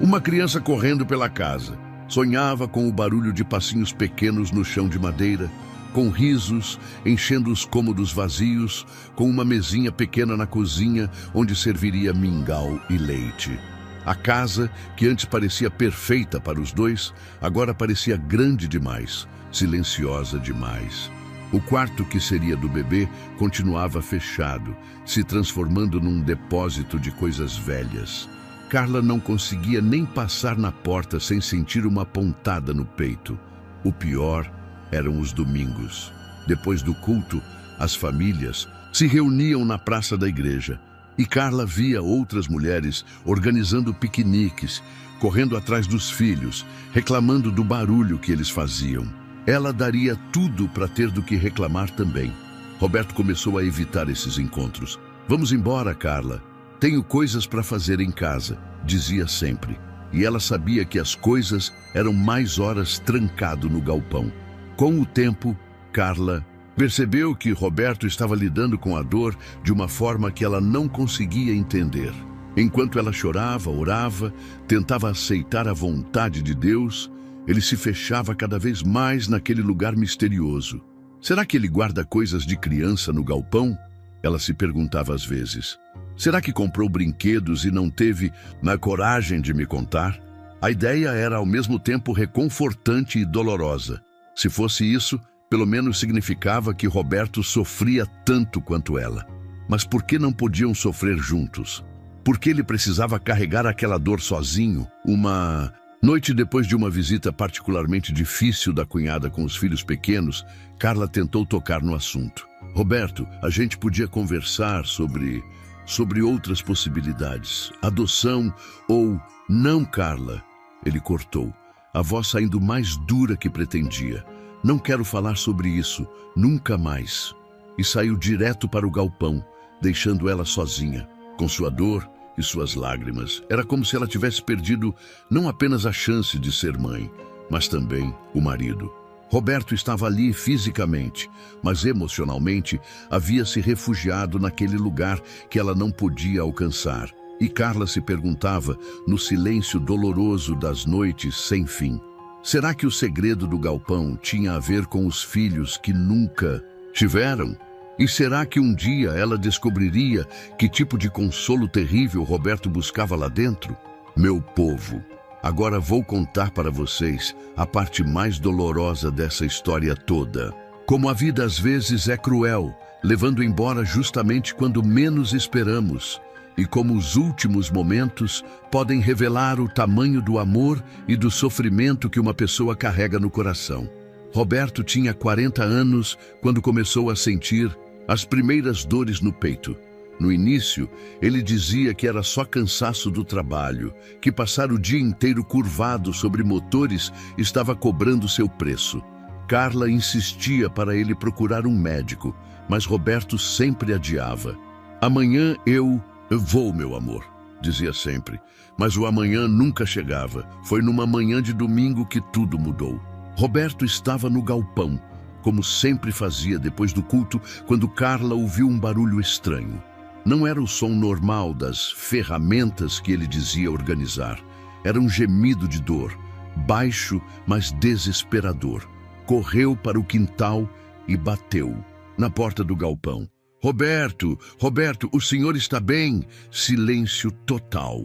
uma criança correndo pela casa. Sonhava com o barulho de passinhos pequenos no chão de madeira, com risos enchendo os cômodos vazios, com uma mesinha pequena na cozinha onde serviria mingau e leite. A casa, que antes parecia perfeita para os dois, agora parecia grande demais, silenciosa demais. O quarto que seria do bebê continuava fechado, se transformando num depósito de coisas velhas. Carla não conseguia nem passar na porta sem sentir uma pontada no peito. O pior eram os domingos. Depois do culto, as famílias se reuniam na praça da igreja e Carla via outras mulheres organizando piqueniques, correndo atrás dos filhos, reclamando do barulho que eles faziam. Ela daria tudo para ter do que reclamar também. Roberto começou a evitar esses encontros. Vamos embora, Carla. Tenho coisas para fazer em casa, dizia sempre. E ela sabia que as coisas eram mais horas trancado no galpão. Com o tempo, Carla percebeu que Roberto estava lidando com a dor de uma forma que ela não conseguia entender. Enquanto ela chorava, orava, tentava aceitar a vontade de Deus, ele se fechava cada vez mais naquele lugar misterioso. Será que ele guarda coisas de criança no galpão? Ela se perguntava às vezes. Será que comprou brinquedos e não teve a coragem de me contar? A ideia era ao mesmo tempo reconfortante e dolorosa. Se fosse isso, pelo menos significava que Roberto sofria tanto quanto ela. Mas por que não podiam sofrer juntos? Por que ele precisava carregar aquela dor sozinho? Uma noite depois de uma visita particularmente difícil da cunhada com os filhos pequenos, Carla tentou tocar no assunto. Roberto, a gente podia conversar sobre outras possibilidades. Adoção ou... Não, Carla. Ele cortou, a voz saindo mais dura que pretendia. Não quero falar sobre isso, nunca mais. E saiu direto para o galpão, deixando ela sozinha, com sua dor e suas lágrimas. Era como se ela tivesse perdido não apenas a chance de ser mãe, mas também o marido. Roberto estava ali fisicamente, mas emocionalmente havia se refugiado naquele lugar que ela não podia alcançar. E Carla se perguntava, no silêncio doloroso das noites sem fim: será que o segredo do galpão tinha a ver com os filhos que nunca tiveram? E será que um dia ela descobriria que tipo de consolo terrível Roberto buscava lá dentro? Meu povo, agora vou contar para vocês a parte mais dolorosa dessa história toda. Como a vida às vezes é cruel, levando embora justamente quando menos esperamos. E como os últimos momentos podem revelar o tamanho do amor e do sofrimento que uma pessoa carrega no coração. Roberto tinha 40 anos quando começou a sentir as primeiras dores no peito. No início, ele dizia que era só cansaço do trabalho, que passar o dia inteiro curvado sobre motores estava cobrando seu preço. Carla insistia para ele procurar um médico, mas Roberto sempre adiava. Amanhã eu vou, meu amor, dizia sempre, mas o amanhã nunca chegava. Foi numa manhã de domingo que tudo mudou. Roberto estava no galpão, como sempre fazia depois do culto, quando Carla ouviu um barulho estranho. Não era o som normal das ferramentas que ele dizia organizar. Era um gemido de dor, baixo, mas desesperador. Correu para o quintal e bateu na porta do galpão. Roberto, Roberto, o senhor está bem? Silêncio total.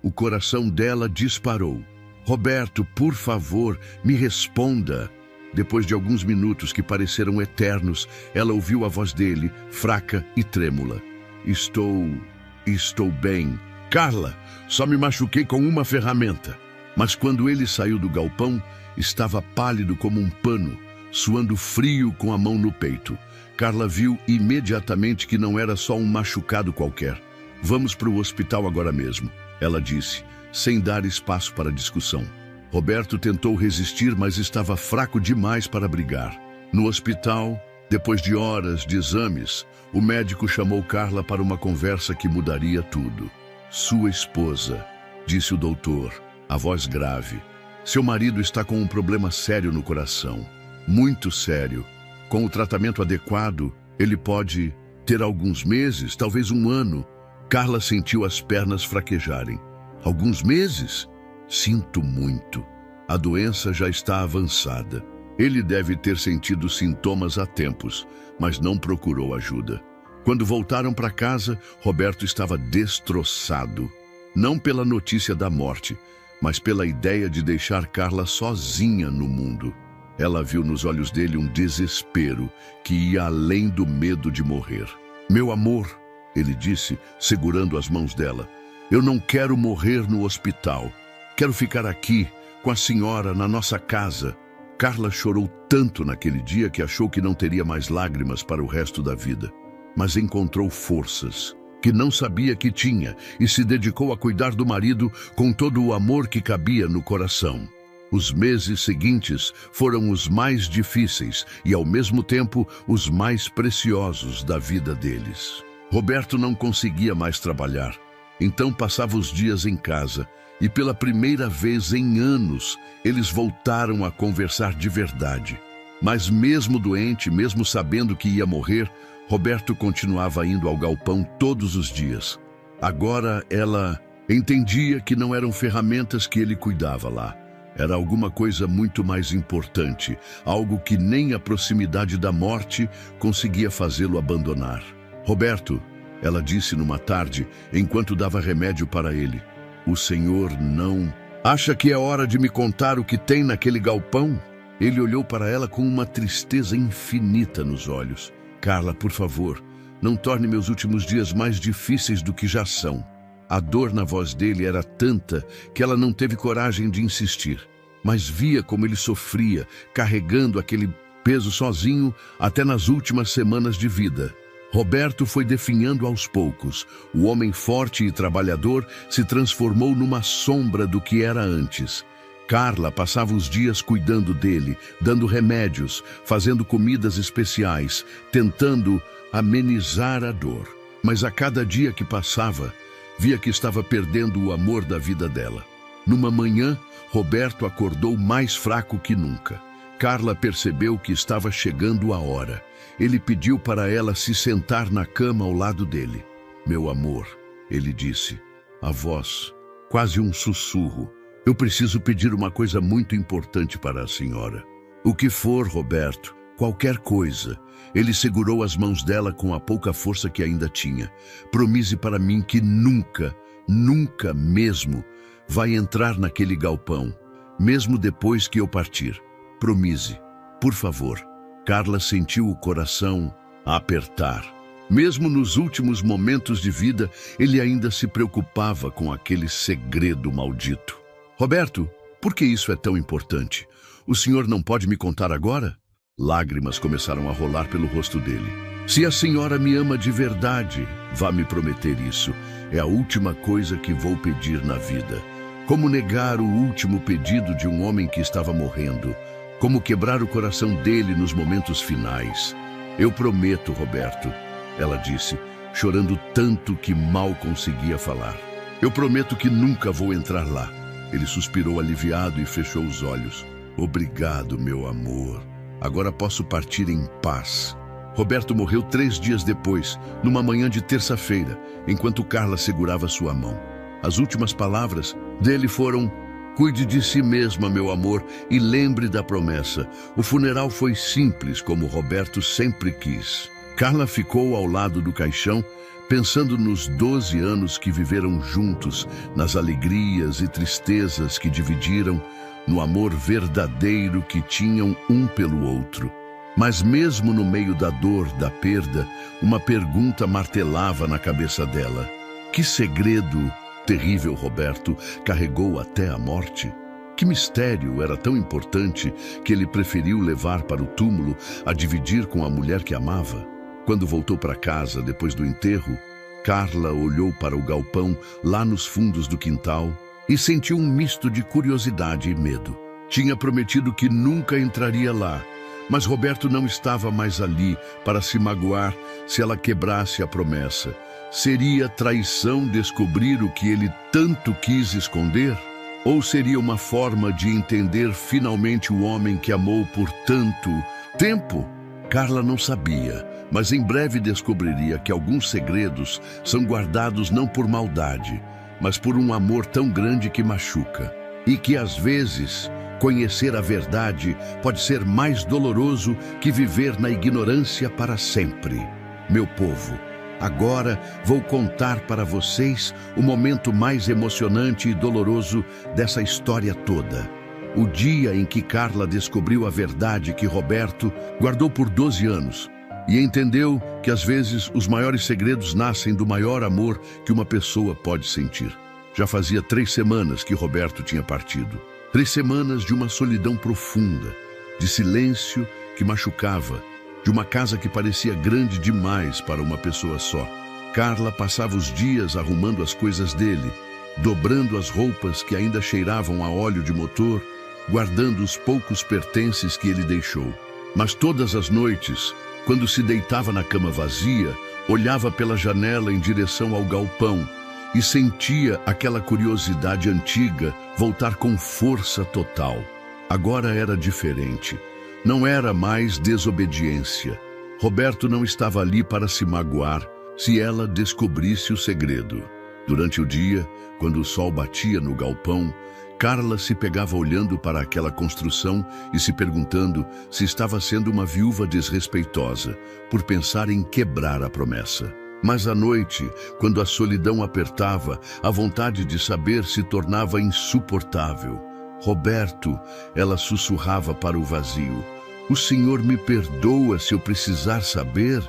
O coração dela disparou. Roberto, por favor, me responda. Depois de alguns minutos que pareceram eternos, ela ouviu a voz dele, fraca e trêmula. Estou bem. Carla, só me machuquei com uma ferramenta. Mas quando ele saiu do galpão, estava pálido como um pano, suando frio com a mão no peito. Carla viu imediatamente que não era só um machucado qualquer. Vamos para o hospital agora mesmo, ela disse, sem dar espaço para discussão. Roberto tentou resistir, mas estava fraco demais para brigar. No hospital, depois de horas de exames, o médico chamou Carla para uma conversa que mudaria tudo. Sua esposa, disse o doutor, a voz grave. Seu marido está com um problema sério no coração, muito sério. Com o tratamento adequado, ele pode ter alguns meses, talvez um ano. Carla sentiu as pernas fraquejarem. Alguns meses? Sinto muito. A doença já está avançada. Ele deve ter sentido sintomas há tempos, mas não procurou ajuda. Quando voltaram para casa, Roberto estava destroçado. Não pela notícia da morte, mas pela ideia de deixar Carla sozinha no mundo. Ela viu nos olhos dele um desespero que ia além do medo de morrer. Meu amor, ele disse, segurando as mãos dela, eu não quero morrer no hospital. Quero ficar aqui, com a senhora, na nossa casa. Carla chorou tanto naquele dia que achou que não teria mais lágrimas para o resto da vida. Mas encontrou forças que não sabia que tinha e se dedicou a cuidar do marido com todo o amor que cabia no coração. Os meses seguintes foram os mais difíceis e, ao mesmo tempo, os mais preciosos da vida deles. Roberto não conseguia mais trabalhar, então passava os dias em casa e, pela primeira vez em anos, eles voltaram a conversar de verdade. Mas mesmo doente, mesmo sabendo que ia morrer, Roberto continuava indo ao galpão todos os dias. Agora ela entendia que não eram ferramentas que ele cuidava lá. Era alguma coisa muito mais importante, algo que nem a proximidade da morte conseguia fazê-lo abandonar. Roberto, ela disse numa tarde, enquanto dava remédio para ele, o senhor não... Acha que é hora de me contar o que tem naquele galpão? Ele olhou para ela com uma tristeza infinita nos olhos. Carla, por favor, não torne meus últimos dias mais difíceis do que já são. A dor na voz dele era tanta que ela não teve coragem de insistir. Mas via como ele sofria, carregando aquele peso sozinho até nas últimas semanas de vida. Roberto foi definhando aos poucos. O homem forte e trabalhador se transformou numa sombra do que era antes. Carla passava os dias cuidando dele, dando remédios, fazendo comidas especiais, tentando amenizar a dor. Mas a cada dia que passava, via que estava perdendo o amor da vida dela. Numa manhã, Roberto acordou mais fraco que nunca. Carla percebeu que estava chegando a hora. Ele pediu para ela se sentar na cama ao lado dele. "Meu amor", ele disse, a voz, quase um sussurro. "Eu preciso pedir uma coisa muito importante para a senhora." "O que for, Roberto, qualquer coisa." Ele segurou as mãos dela com a pouca força que ainda tinha. "Promise para mim que nunca, nunca mesmo vai entrar naquele galpão, mesmo depois que eu partir. Promise, por favor." Carla sentiu o coração apertar. Mesmo nos últimos momentos de vida, ele ainda se preocupava com aquele segredo maldito. "Roberto, por que isso é tão importante? O senhor não pode me contar agora?" Lágrimas começaram a rolar pelo rosto dele. "Se a senhora me ama de verdade, vá me prometer isso. É a última coisa que vou pedir na vida. Como negar o último pedido de um homem que estava morrendo? Como quebrar o coração dele nos momentos finais? Eu prometo, Roberto," ela disse, chorando tanto que mal conseguia falar. "Eu prometo que nunca vou entrar lá." Ele suspirou aliviado e fechou os olhos. "Obrigado, meu amor. Agora posso partir em paz." Roberto morreu 3 dias depois, numa manhã de terça-feira, enquanto Carla segurava sua mão. As últimas palavras dele foram: "Cuide de si mesma, meu amor, e lembre da promessa." O funeral foi simples, como Roberto sempre quis. Carla ficou ao lado do caixão, pensando nos 12 anos que viveram juntos, nas alegrias e tristezas que dividiram, no amor verdadeiro que tinham um pelo outro. Mas mesmo no meio da dor, da perda, uma pergunta martelava na cabeça dela. Que segredo terrível Roberto carregou até a morte? Que mistério era tão importante que ele preferiu levar para o túmulo a dividir com a mulher que amava? Quando voltou para casa depois do enterro, Carla olhou para o galpão lá nos fundos do quintal e sentiu um misto de curiosidade e medo. Tinha prometido que nunca entraria lá, mas Roberto não estava mais ali para se magoar se ela quebrasse a promessa. Seria traição descobrir o que ele tanto quis esconder? Ou seria uma forma de entender finalmente o homem que amou por tanto tempo? Carla não sabia, mas em breve descobriria que alguns segredos são guardados não por maldade, mas por um amor tão grande que machuca. E que às vezes conhecer a verdade pode ser mais doloroso que viver na ignorância para sempre. Meu povo, agora vou contar para vocês o momento mais emocionante e doloroso dessa história toda. O dia em que Carla descobriu a verdade que Roberto guardou por 12 anos e entendeu que às vezes os maiores segredos nascem do maior amor que uma pessoa pode sentir. Já fazia 3 semanas que Roberto tinha partido. 3 semanas de uma solidão profunda, de silêncio que machucava, de uma casa que parecia grande demais para uma pessoa só. Carla passava os dias arrumando as coisas dele, dobrando as roupas que ainda cheiravam a óleo de motor, guardando os poucos pertences que ele deixou. Mas todas as noites, quando se deitava na cama vazia, olhava pela janela em direção ao galpão e sentia aquela curiosidade antiga voltar com força total. Agora era diferente. Não era mais desobediência. Roberto não estava ali para se magoar se ela descobrisse o segredo. Durante o dia, quando o sol batia no galpão, Carla se pegava olhando para aquela construção e se perguntando se estava sendo uma viúva desrespeitosa por pensar em quebrar a promessa. Mas à noite, quando a solidão apertava, a vontade de saber se tornava insuportável. Roberto, ela sussurrava para o vazio. O senhor me perdoa se eu precisar saber?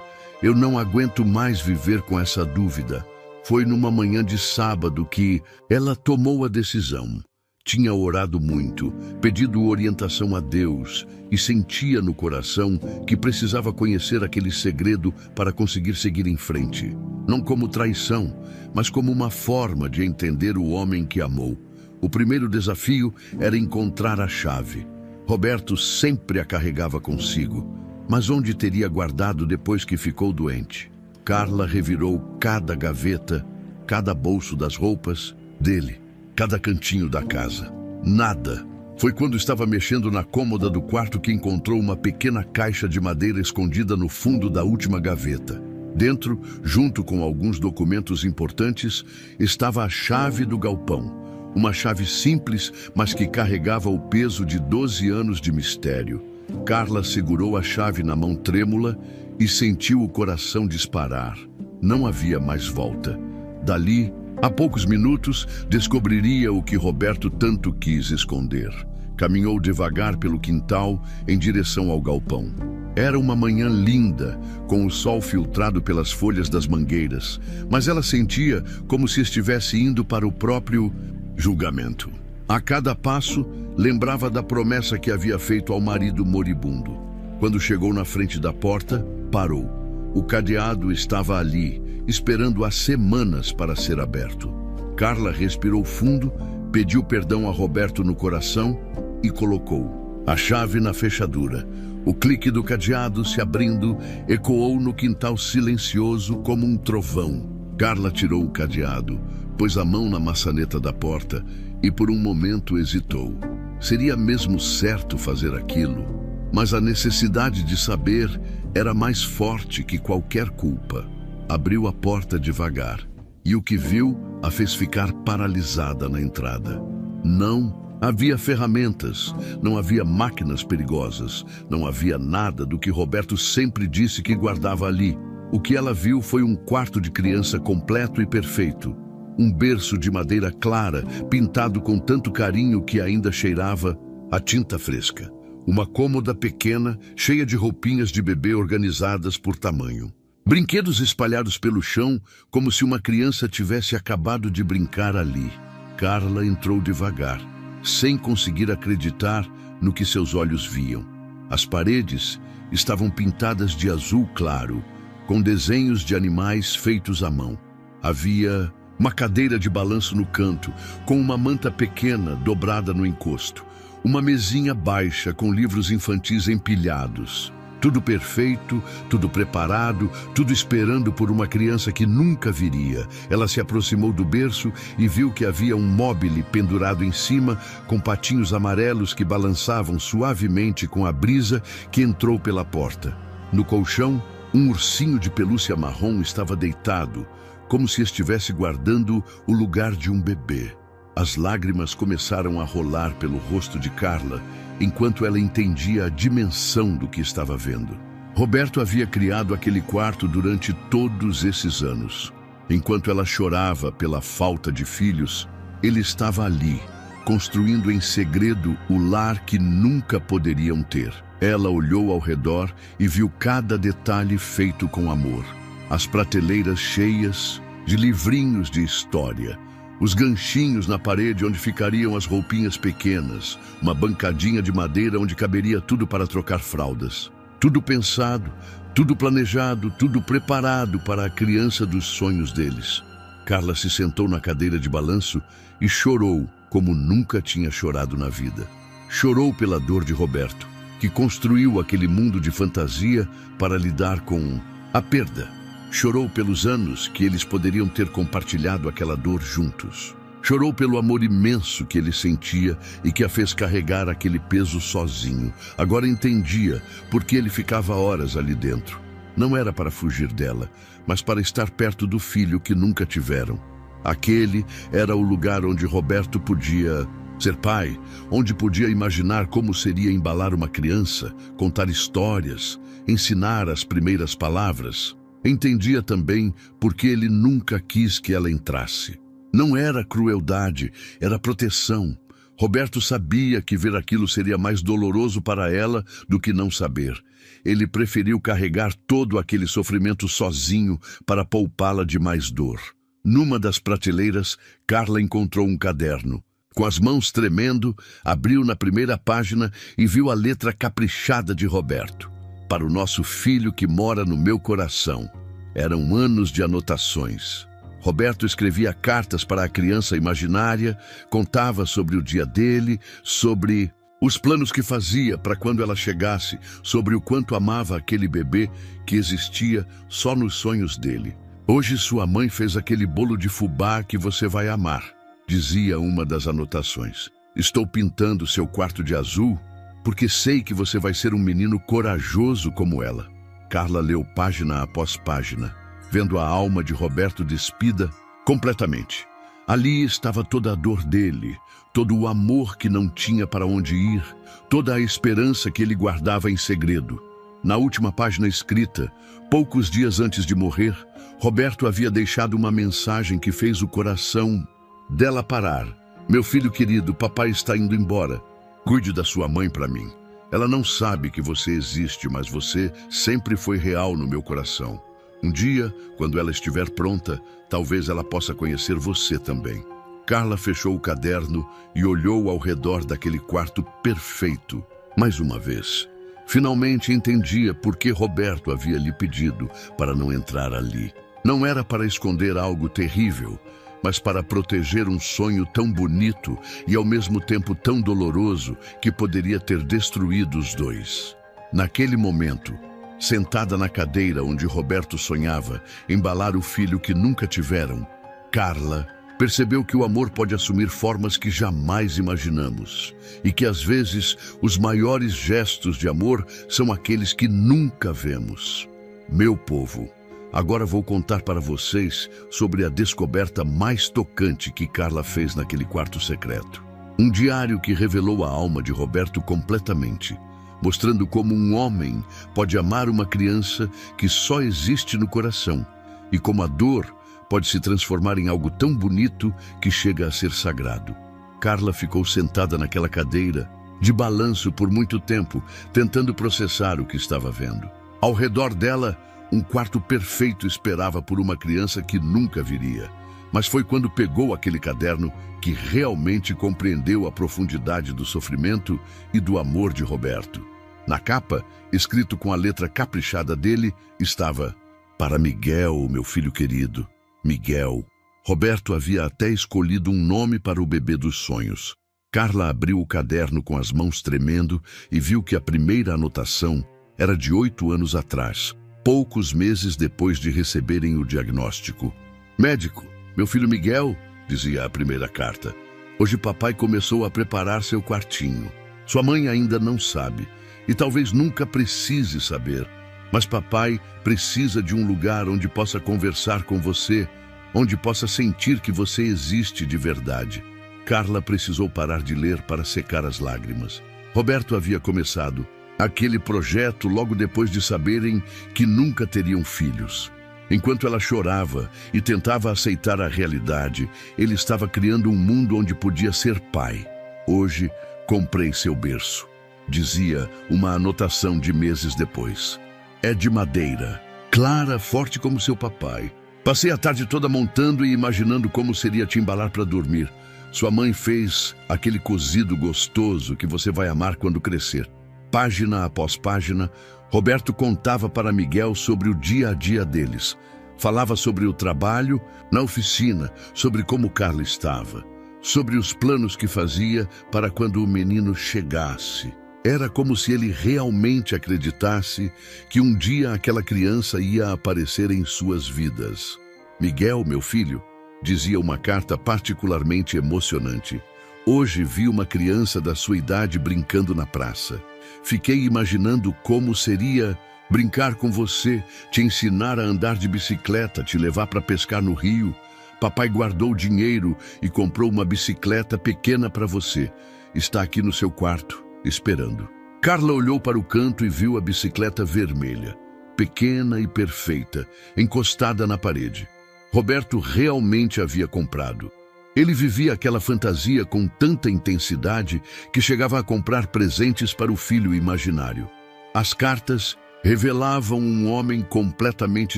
Eu não aguento mais viver com essa dúvida. Foi numa manhã de sábado que ela tomou a decisão. Tinha orado muito, pedido orientação a Deus e sentia no coração que precisava conhecer aquele segredo para conseguir seguir em frente. Não como traição, mas como uma forma de entender o homem que amou. O primeiro desafio era encontrar a chave. Roberto sempre a carregava consigo, mas onde teria guardado depois que ficou doente? Carla revirou cada gaveta, cada bolso das roupas dele. cada cantinho da casa. Nada. Foi quando estava mexendo na cômoda do quarto que encontrou uma pequena caixa de madeira escondida no fundo da última gaveta. Dentro, junto com alguns documentos importantes, estava a chave do galpão. Uma chave simples, mas que carregava o peso de 12 anos de mistério. Carla segurou a chave na mão trêmula e sentiu o coração disparar. Não havia mais volta. Dali, a poucos minutos, descobriria o que Roberto tanto quis esconder. Caminhou devagar pelo quintal em direção ao galpão. Era uma manhã linda, com o sol filtrado pelas folhas das mangueiras, mas ela sentia como se estivesse indo para o próprio julgamento. A cada passo, lembrava da promessa que havia feito ao marido moribundo. Quando chegou na frente da porta, parou. O cadeado estava ali, esperando há semanas para ser aberto. Carla respirou fundo, pediu perdão a Roberto no coração e colocou a chave na fechadura. O clique do cadeado se abrindo ecoou no quintal silencioso como um trovão. Carla tirou o cadeado, pôs a mão na maçaneta da porta e por um momento hesitou. Seria mesmo certo fazer aquilo? Mas a necessidade de saber era mais forte que qualquer culpa. Abriu a porta devagar e o que viu a fez ficar paralisada na entrada. Não havia ferramentas, não havia máquinas perigosas, não havia nada do que Roberto sempre disse que guardava ali. O que ela viu foi um quarto de criança completo e perfeito. Um berço de madeira clara, pintado com tanto carinho que ainda cheirava a tinta fresca. Uma cômoda pequena, cheia de roupinhas de bebê organizadas por tamanho. Brinquedos espalhados pelo chão, como se uma criança tivesse acabado de brincar ali. Carla entrou devagar, sem conseguir acreditar no que seus olhos viam. As paredes estavam pintadas de azul claro, com desenhos de animais feitos à mão. Havia uma cadeira de balanço no canto, com uma manta pequena dobrada no encosto. Uma mesinha baixa com livros infantis empilhados. Tudo perfeito, tudo preparado, tudo esperando por uma criança que nunca viria. Ela se aproximou do berço e viu que havia um móbile pendurado em cima, com patinhos amarelos que balançavam suavemente com a brisa que entrou pela porta. No colchão, um ursinho de pelúcia marrom estava deitado, como se estivesse guardando o lugar de um bebê. As lágrimas começaram a rolar pelo rosto de Carla, enquanto ela entendia a dimensão do que estava vendo. Roberto havia criado aquele quarto durante todos esses anos. Enquanto ela chorava pela falta de filhos, ele estava ali, construindo em segredo o lar que nunca poderiam ter. Ela olhou ao redor e viu cada detalhe feito com amor. As prateleiras cheias de livrinhos de história, os ganchinhos na parede onde ficariam as roupinhas pequenas, uma bancadinha de madeira onde caberia tudo para trocar fraldas. Tudo pensado, tudo planejado, tudo preparado para a criança dos sonhos deles. Carla se sentou na cadeira de balanço e chorou como nunca tinha chorado na vida. Chorou pela dor de Roberto, que construiu aquele mundo de fantasia para lidar com a perda. Chorou pelos anos que eles poderiam ter compartilhado aquela dor juntos. Chorou pelo amor imenso que ele sentia e que a fez carregar aquele peso sozinho. Agora entendia por que ele ficava horas ali dentro. Não era para fugir dela, mas para estar perto do filho que nunca tiveram. Aquele era o lugar onde Roberto podia ser pai, onde podia imaginar como seria embalar uma criança, contar histórias, ensinar as primeiras palavras. Entendia também por que ele nunca quis que ela entrasse. Não era crueldade, era proteção. Roberto sabia que ver aquilo seria mais doloroso para ela do que não saber. Ele preferiu carregar todo aquele sofrimento sozinho para poupá-la de mais dor. Numa das prateleiras, Carla encontrou um caderno. Com as mãos tremendo, abriu na primeira página e viu a letra caprichada de Roberto. Para o nosso filho que mora no meu coração. Eram anos de anotações. Roberto escrevia cartas para a criança imaginária, contava sobre o dia dele, sobre os planos que fazia para quando ela chegasse, sobre o quanto amava aquele bebê que existia só nos sonhos dele. Hoje sua mãe fez aquele bolo de fubá que você vai amar, dizia uma das anotações. Estou pintando seu quarto de azul porque sei que você vai ser um menino corajoso como ela. Carla leu página após página, vendo a alma de Roberto despida completamente. Ali estava toda a dor dele, todo o amor que não tinha para onde ir, toda a esperança que ele guardava em segredo. Na última página escrita, poucos dias antes de morrer, Roberto havia deixado uma mensagem que fez o coração dela parar. Meu filho querido, papai está indo embora. Cuide da sua mãe para mim. Ela não sabe que você existe, mas você sempre foi real no meu coração. Um dia, quando ela estiver pronta, talvez ela possa conhecer você também. Carla fechou o caderno e olhou ao redor daquele quarto perfeito. Mais uma vez, finalmente entendia por que Roberto havia lhe pedido para não entrar ali. Não era para esconder algo terrível, mas para proteger um sonho tão bonito e ao mesmo tempo tão doloroso que poderia ter destruído os dois. Naquele momento, sentada na cadeira onde Roberto sonhava embalar o filho que nunca tiveram, Carla percebeu que o amor pode assumir formas que jamais imaginamos e que às vezes os maiores gestos de amor são aqueles que nunca vemos. Meu povo, agora vou contar para vocês sobre a descoberta mais tocante que Carla fez naquele quarto secreto. Um diário que revelou a alma de Roberto completamente, mostrando como um homem pode amar uma criança que só existe no coração e como a dor pode se transformar em algo tão bonito que chega a ser sagrado. Carla ficou sentada naquela cadeira, de balanço por muito tempo, tentando processar o que estava vendo. Ao redor dela, um quarto perfeito esperava por uma criança que nunca viria. Mas foi quando pegou aquele caderno que realmente compreendeu a profundidade do sofrimento e do amor de Roberto. Na capa, escrito com a letra caprichada dele, estava: "Para Miguel, meu filho querido, Miguel." Roberto havia até escolhido um nome para o bebê dos sonhos. Carla abriu o caderno com as mãos tremendo e viu que a primeira anotação era de 8 anos atrás, poucos meses depois de receberem o diagnóstico. "Médico, meu filho Miguel", dizia a primeira carta, "hoje papai começou a preparar seu quartinho. Sua mãe ainda não sabe, e talvez nunca precise saber, mas papai precisa de um lugar onde possa conversar com você, onde possa sentir que você existe de verdade." Carla precisou parar de ler para secar as lágrimas. Roberto havia começado aquele projeto logo depois de saberem que nunca teriam filhos. Enquanto ela chorava e tentava aceitar a realidade, ele estava criando um mundo onde podia ser pai. "Hoje, comprei seu berço", dizia uma anotação de meses depois. "É de madeira, clara, forte como seu papai. Passei a tarde toda montando e imaginando como seria te embalar para dormir. Sua mãe fez aquele cozido gostoso que você vai amar quando crescer." Página após página, Roberto contava para Miguel sobre o dia a dia deles. Falava sobre o trabalho na oficina, sobre como Carla estava, sobre os planos que fazia para quando o menino chegasse. Era como se ele realmente acreditasse que um dia aquela criança ia aparecer em suas vidas. "Miguel, meu filho", dizia uma carta particularmente emocionante, "hoje vi uma criança da sua idade brincando na praça. Fiquei imaginando como seria brincar com você, te ensinar a andar de bicicleta, te levar para pescar no rio. Papai guardou dinheiro e comprou uma bicicleta pequena para você. Está aqui no seu quarto, esperando." Carla olhou para o canto e viu a bicicleta vermelha, pequena e perfeita, encostada na parede. Roberto realmente havia comprado. Ele vivia aquela fantasia com tanta intensidade que chegava a comprar presentes para o filho imaginário. As cartas revelavam um homem completamente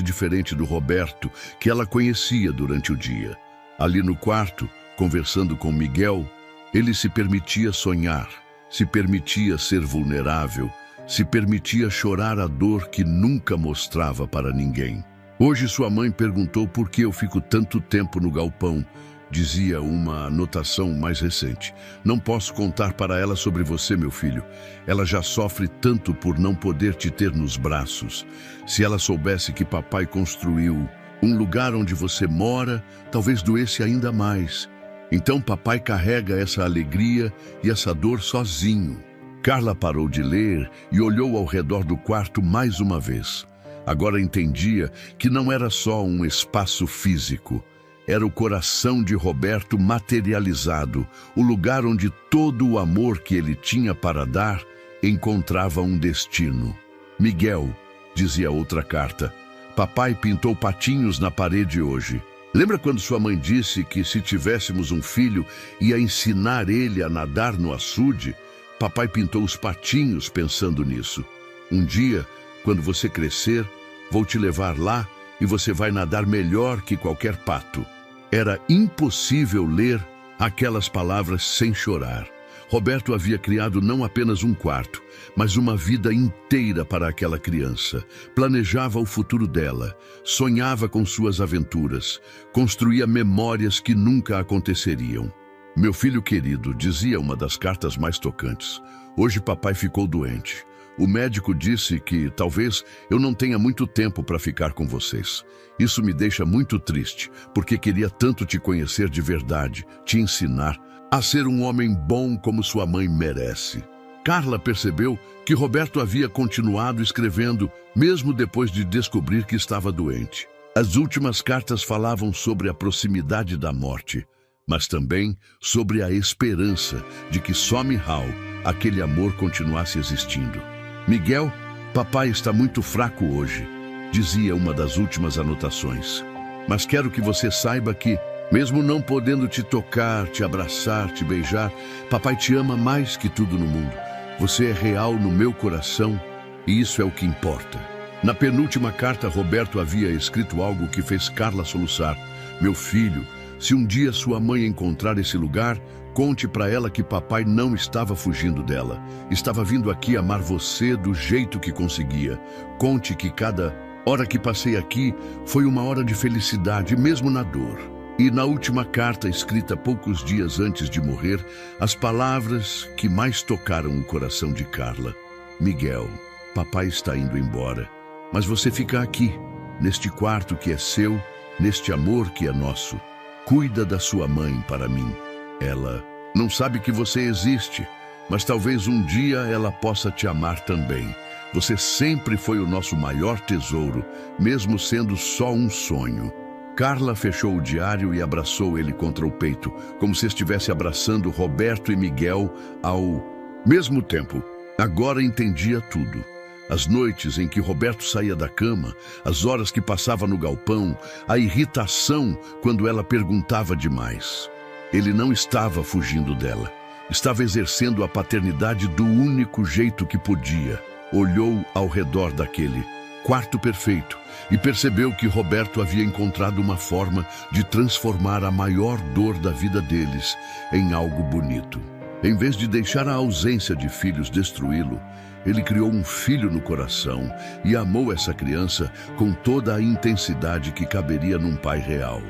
diferente do Roberto que ela conhecia durante o dia. Ali no quarto, conversando com Miguel, ele se permitia sonhar, se permitia ser vulnerável, se permitia chorar a dor que nunca mostrava para ninguém. Hoje sua mãe perguntou por que eu fico tanto tempo no galpão, dizia uma anotação mais recente. "Não posso contar para ela sobre você, meu filho. Ela já sofre tanto por não poder te ter nos braços. Se ela soubesse que papai construiu um lugar onde você mora, talvez doesse ainda mais. Então papai carrega essa alegria e essa dor sozinho. Carla parou de ler e olhou ao redor do quarto mais uma vez. Agora entendia que não era só um espaço físico. Era o coração de Roberto materializado, o lugar onde todo o amor que ele tinha para dar encontrava um destino. Miguel, dizia outra carta, papai pintou patinhos na parede hoje. Lembra quando sua mãe disse que se tivéssemos um filho, ia ensinar ele a nadar no açude? Papai pintou os patinhos pensando nisso. Um dia, quando você crescer, vou te levar lá e você vai nadar melhor que qualquer pato. Era impossível ler aquelas palavras sem chorar. Roberto havia criado não apenas um quarto, mas uma vida inteira para aquela criança. Planejava o futuro dela, sonhava com suas aventuras, construía memórias que nunca aconteceriam. Meu filho querido, dizia uma das cartas mais tocantes, hoje papai ficou doente. O médico disse que talvez eu não tenha muito tempo para ficar com vocês. Isso me deixa muito triste, porque queria tanto te conhecer de verdade, te ensinar a ser um homem bom como sua mãe merece. Carla percebeu que Roberto havia continuado escrevendo, mesmo depois de descobrir que estava doente. As últimas cartas falavam sobre a proximidade da morte, mas também sobre a esperança de que só Michal, aquele amor, continuasse existindo. Miguel, papai está muito fraco hoje, dizia uma das últimas anotações. Mas quero que você saiba que, mesmo não podendo te tocar, te abraçar, te beijar, papai te ama mais que tudo no mundo. Você é real no meu coração e isso é o que importa. Na penúltima carta, Roberto havia escrito algo que fez Carla soluçar. Meu filho, se um dia sua mãe encontrar esse lugar, conte para ela que papai não estava fugindo dela. Estava vindo aqui amar você do jeito que conseguia. Conte que cada hora que passei aqui foi uma hora de felicidade, mesmo na dor. E na última carta, escrita poucos dias antes de morrer, as palavras que mais tocaram o coração de Carla. Miguel, papai está indo embora, mas você fica aqui, neste quarto que é seu, neste amor que é nosso. Cuida da sua mãe para mim. Ela não sabe que você existe, mas talvez um dia ela possa te amar também. Você sempre foi o nosso maior tesouro, mesmo sendo só um sonho. Carla fechou o diário e abraçou ele contra o peito, como se estivesse abraçando Roberto e Miguel ao mesmo tempo. Agora entendia tudo. As noites em que Roberto saía da cama, as horas que passava no galpão, a irritação quando ela perguntava demais. Ele não estava fugindo dela. Estava exercendo a paternidade do único jeito que podia. Olhou ao redor daquele quarto perfeito e percebeu que Roberto havia encontrado uma forma de transformar a maior dor da vida deles em algo bonito. Em vez de deixar a ausência de filhos destruí-lo, ele criou um filho no coração e amou essa criança com toda a intensidade que caberia num pai real.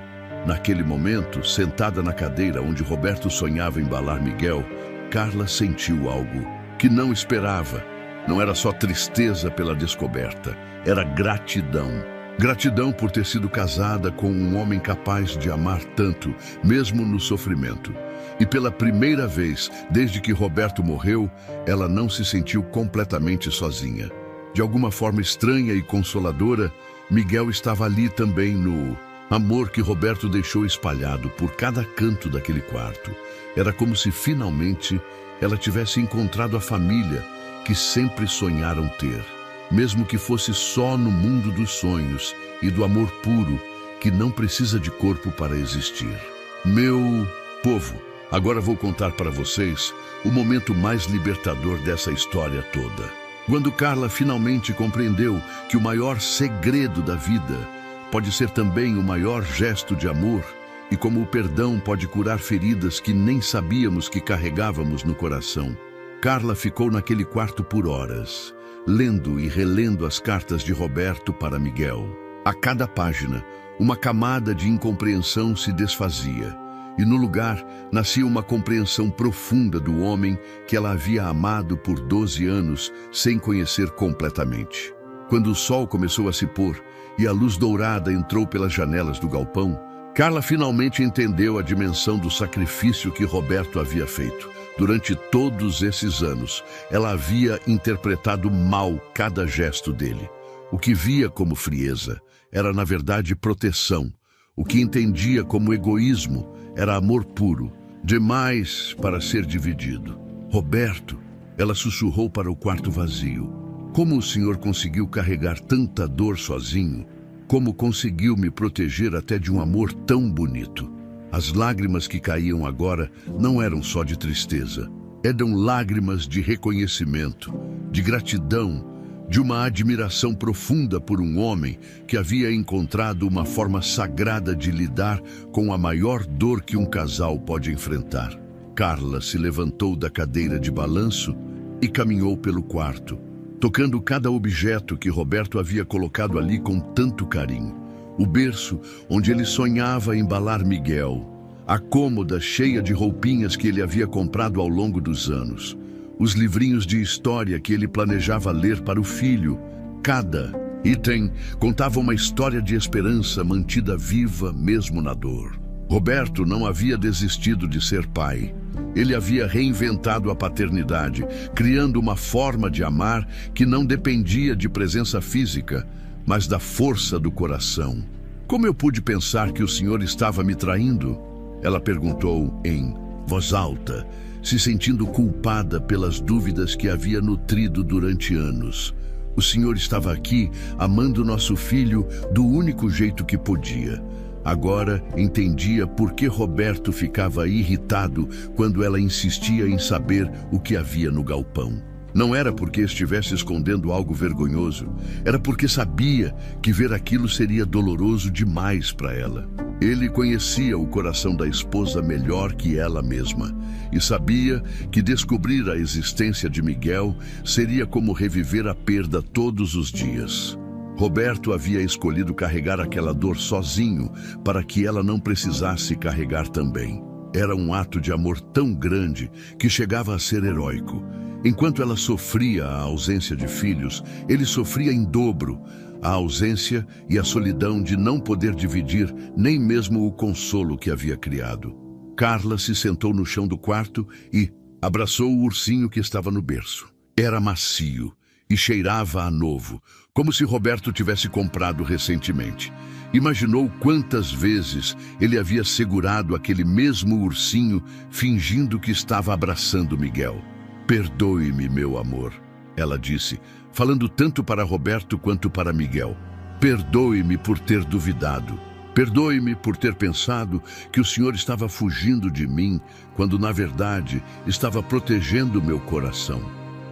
Naquele momento, sentada na cadeira onde Roberto sonhava embalar Miguel, Carla sentiu algo que não esperava. Não era só tristeza pela descoberta, era gratidão. Gratidão por ter sido casada com um homem capaz de amar tanto, mesmo no sofrimento. E pela primeira vez, desde que Roberto morreu, ela não se sentiu completamente sozinha. De alguma forma estranha e consoladora, Miguel estava ali também no amor que Roberto deixou espalhado por cada canto daquele quarto. Era como se finalmente ela tivesse encontrado a família que sempre sonharam ter, mesmo que fosse só no mundo dos sonhos e do amor puro que não precisa de corpo para existir. Meu povo, agora vou contar para vocês o momento mais libertador dessa história toda. Quando Carla finalmente compreendeu que o maior segredo da vida pode ser também o maior gesto de amor e como o perdão pode curar feridas que nem sabíamos que carregávamos no coração. Carla ficou naquele quarto por horas, lendo e relendo as cartas de Roberto para Miguel. A cada página, uma camada de incompreensão se desfazia, e no lugar nascia uma compreensão profunda do homem que ela havia amado por 12 anos sem conhecer completamente. Quando o sol começou a se pôr e a luz dourada entrou pelas janelas do galpão, Carla finalmente entendeu a dimensão do sacrifício que Roberto havia feito. Durante todos esses anos, ela havia interpretado mal cada gesto dele. O que via como frieza era, na verdade, proteção. O que entendia como egoísmo era amor puro, demais para ser dividido. Roberto, ela sussurrou para o quarto vazio. Como o senhor conseguiu carregar tanta dor sozinho? Como conseguiu me proteger até de um amor tão bonito? As lágrimas que caíam agora não eram só de tristeza. Eram lágrimas de reconhecimento, de gratidão, de uma admiração profunda por um homem que havia encontrado uma forma sagrada de lidar com a maior dor que um casal pode enfrentar. Carla se levantou da cadeira de balanço e caminhou pelo quarto, tocando cada objeto que Roberto havia colocado ali com tanto carinho. O berço onde ele sonhava embalar Miguel, a cômoda cheia de roupinhas que ele havia comprado ao longo dos anos, os livrinhos de história que ele planejava ler para o filho. Cada item contava uma história de esperança mantida viva mesmo na dor. Roberto não havia desistido de ser pai. Ele havia reinventado a paternidade, criando uma forma de amar que não dependia de presença física, mas da força do coração. Como eu pude pensar que o senhor estava me traindo? Ela perguntou em voz alta, se sentindo culpada pelas dúvidas que havia nutrido durante anos. O senhor estava aqui, amando nosso filho do único jeito que podia. Agora entendia por que Roberto ficava irritado quando ela insistia em saber o que havia no galpão. Não era porque estivesse escondendo algo vergonhoso, era porque sabia que ver aquilo seria doloroso demais para ela. Ele conhecia o coração da esposa melhor que ela mesma e sabia que descobrir a existência de Miguel seria como reviver a perda todos os dias. Roberto havia escolhido carregar aquela dor sozinho para que ela não precisasse carregar também. Era um ato de amor tão grande que chegava a ser heróico. Enquanto ela sofria a ausência de filhos, ele sofria em dobro a ausência e a solidão de não poder dividir nem mesmo o consolo que havia criado. Carla se sentou no chão do quarto e abraçou o ursinho que estava no berço. Era macio e cheirava a novo, como se Roberto tivesse comprado recentemente. Imaginou quantas vezes ele havia segurado aquele mesmo ursinho, fingindo que estava abraçando Miguel. Perdoe-me, meu amor, ela disse, falando tanto para Roberto quanto para Miguel. Perdoe-me por ter duvidado. Perdoe-me por ter pensado que o senhor estava fugindo de mim, quando na verdade estava protegendo meu coração.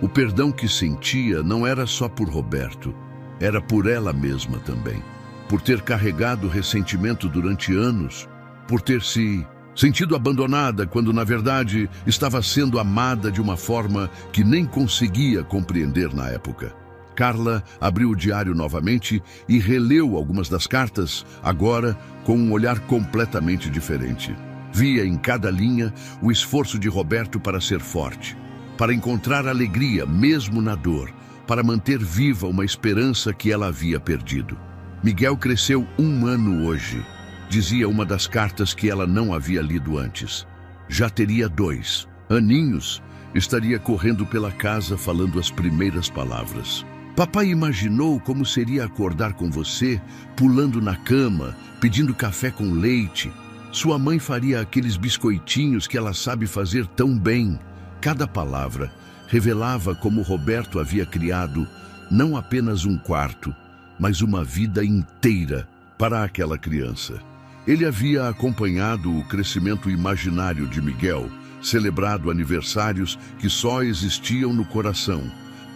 O perdão que sentia não era só por Roberto, era por ela mesma também. Por ter carregado ressentimento durante anos, por ter se sentido abandonada quando na verdade estava sendo amada de uma forma que nem conseguia compreender na época. Carla abriu o diário novamente e releu algumas das cartas, agora com um olhar completamente diferente. Via em cada linha o esforço de Roberto para ser forte, para encontrar alegria mesmo na dor, para manter viva uma esperança que ela havia perdido. Miguel cresceu 1 ano hoje, dizia uma das cartas que ela não havia lido antes. Já teria 2 aninhos, estaria correndo pela casa falando as primeiras palavras. Papai imaginou como seria acordar com você, pulando na cama, pedindo café com leite. Sua mãe faria aqueles biscoitinhos que ela sabe fazer tão bem. Cada palavra revelava como Roberto havia criado não apenas um quarto, mas uma vida inteira para aquela criança. Ele havia acompanhado o crescimento imaginário de Miguel, celebrado aniversários que só existiam no coração,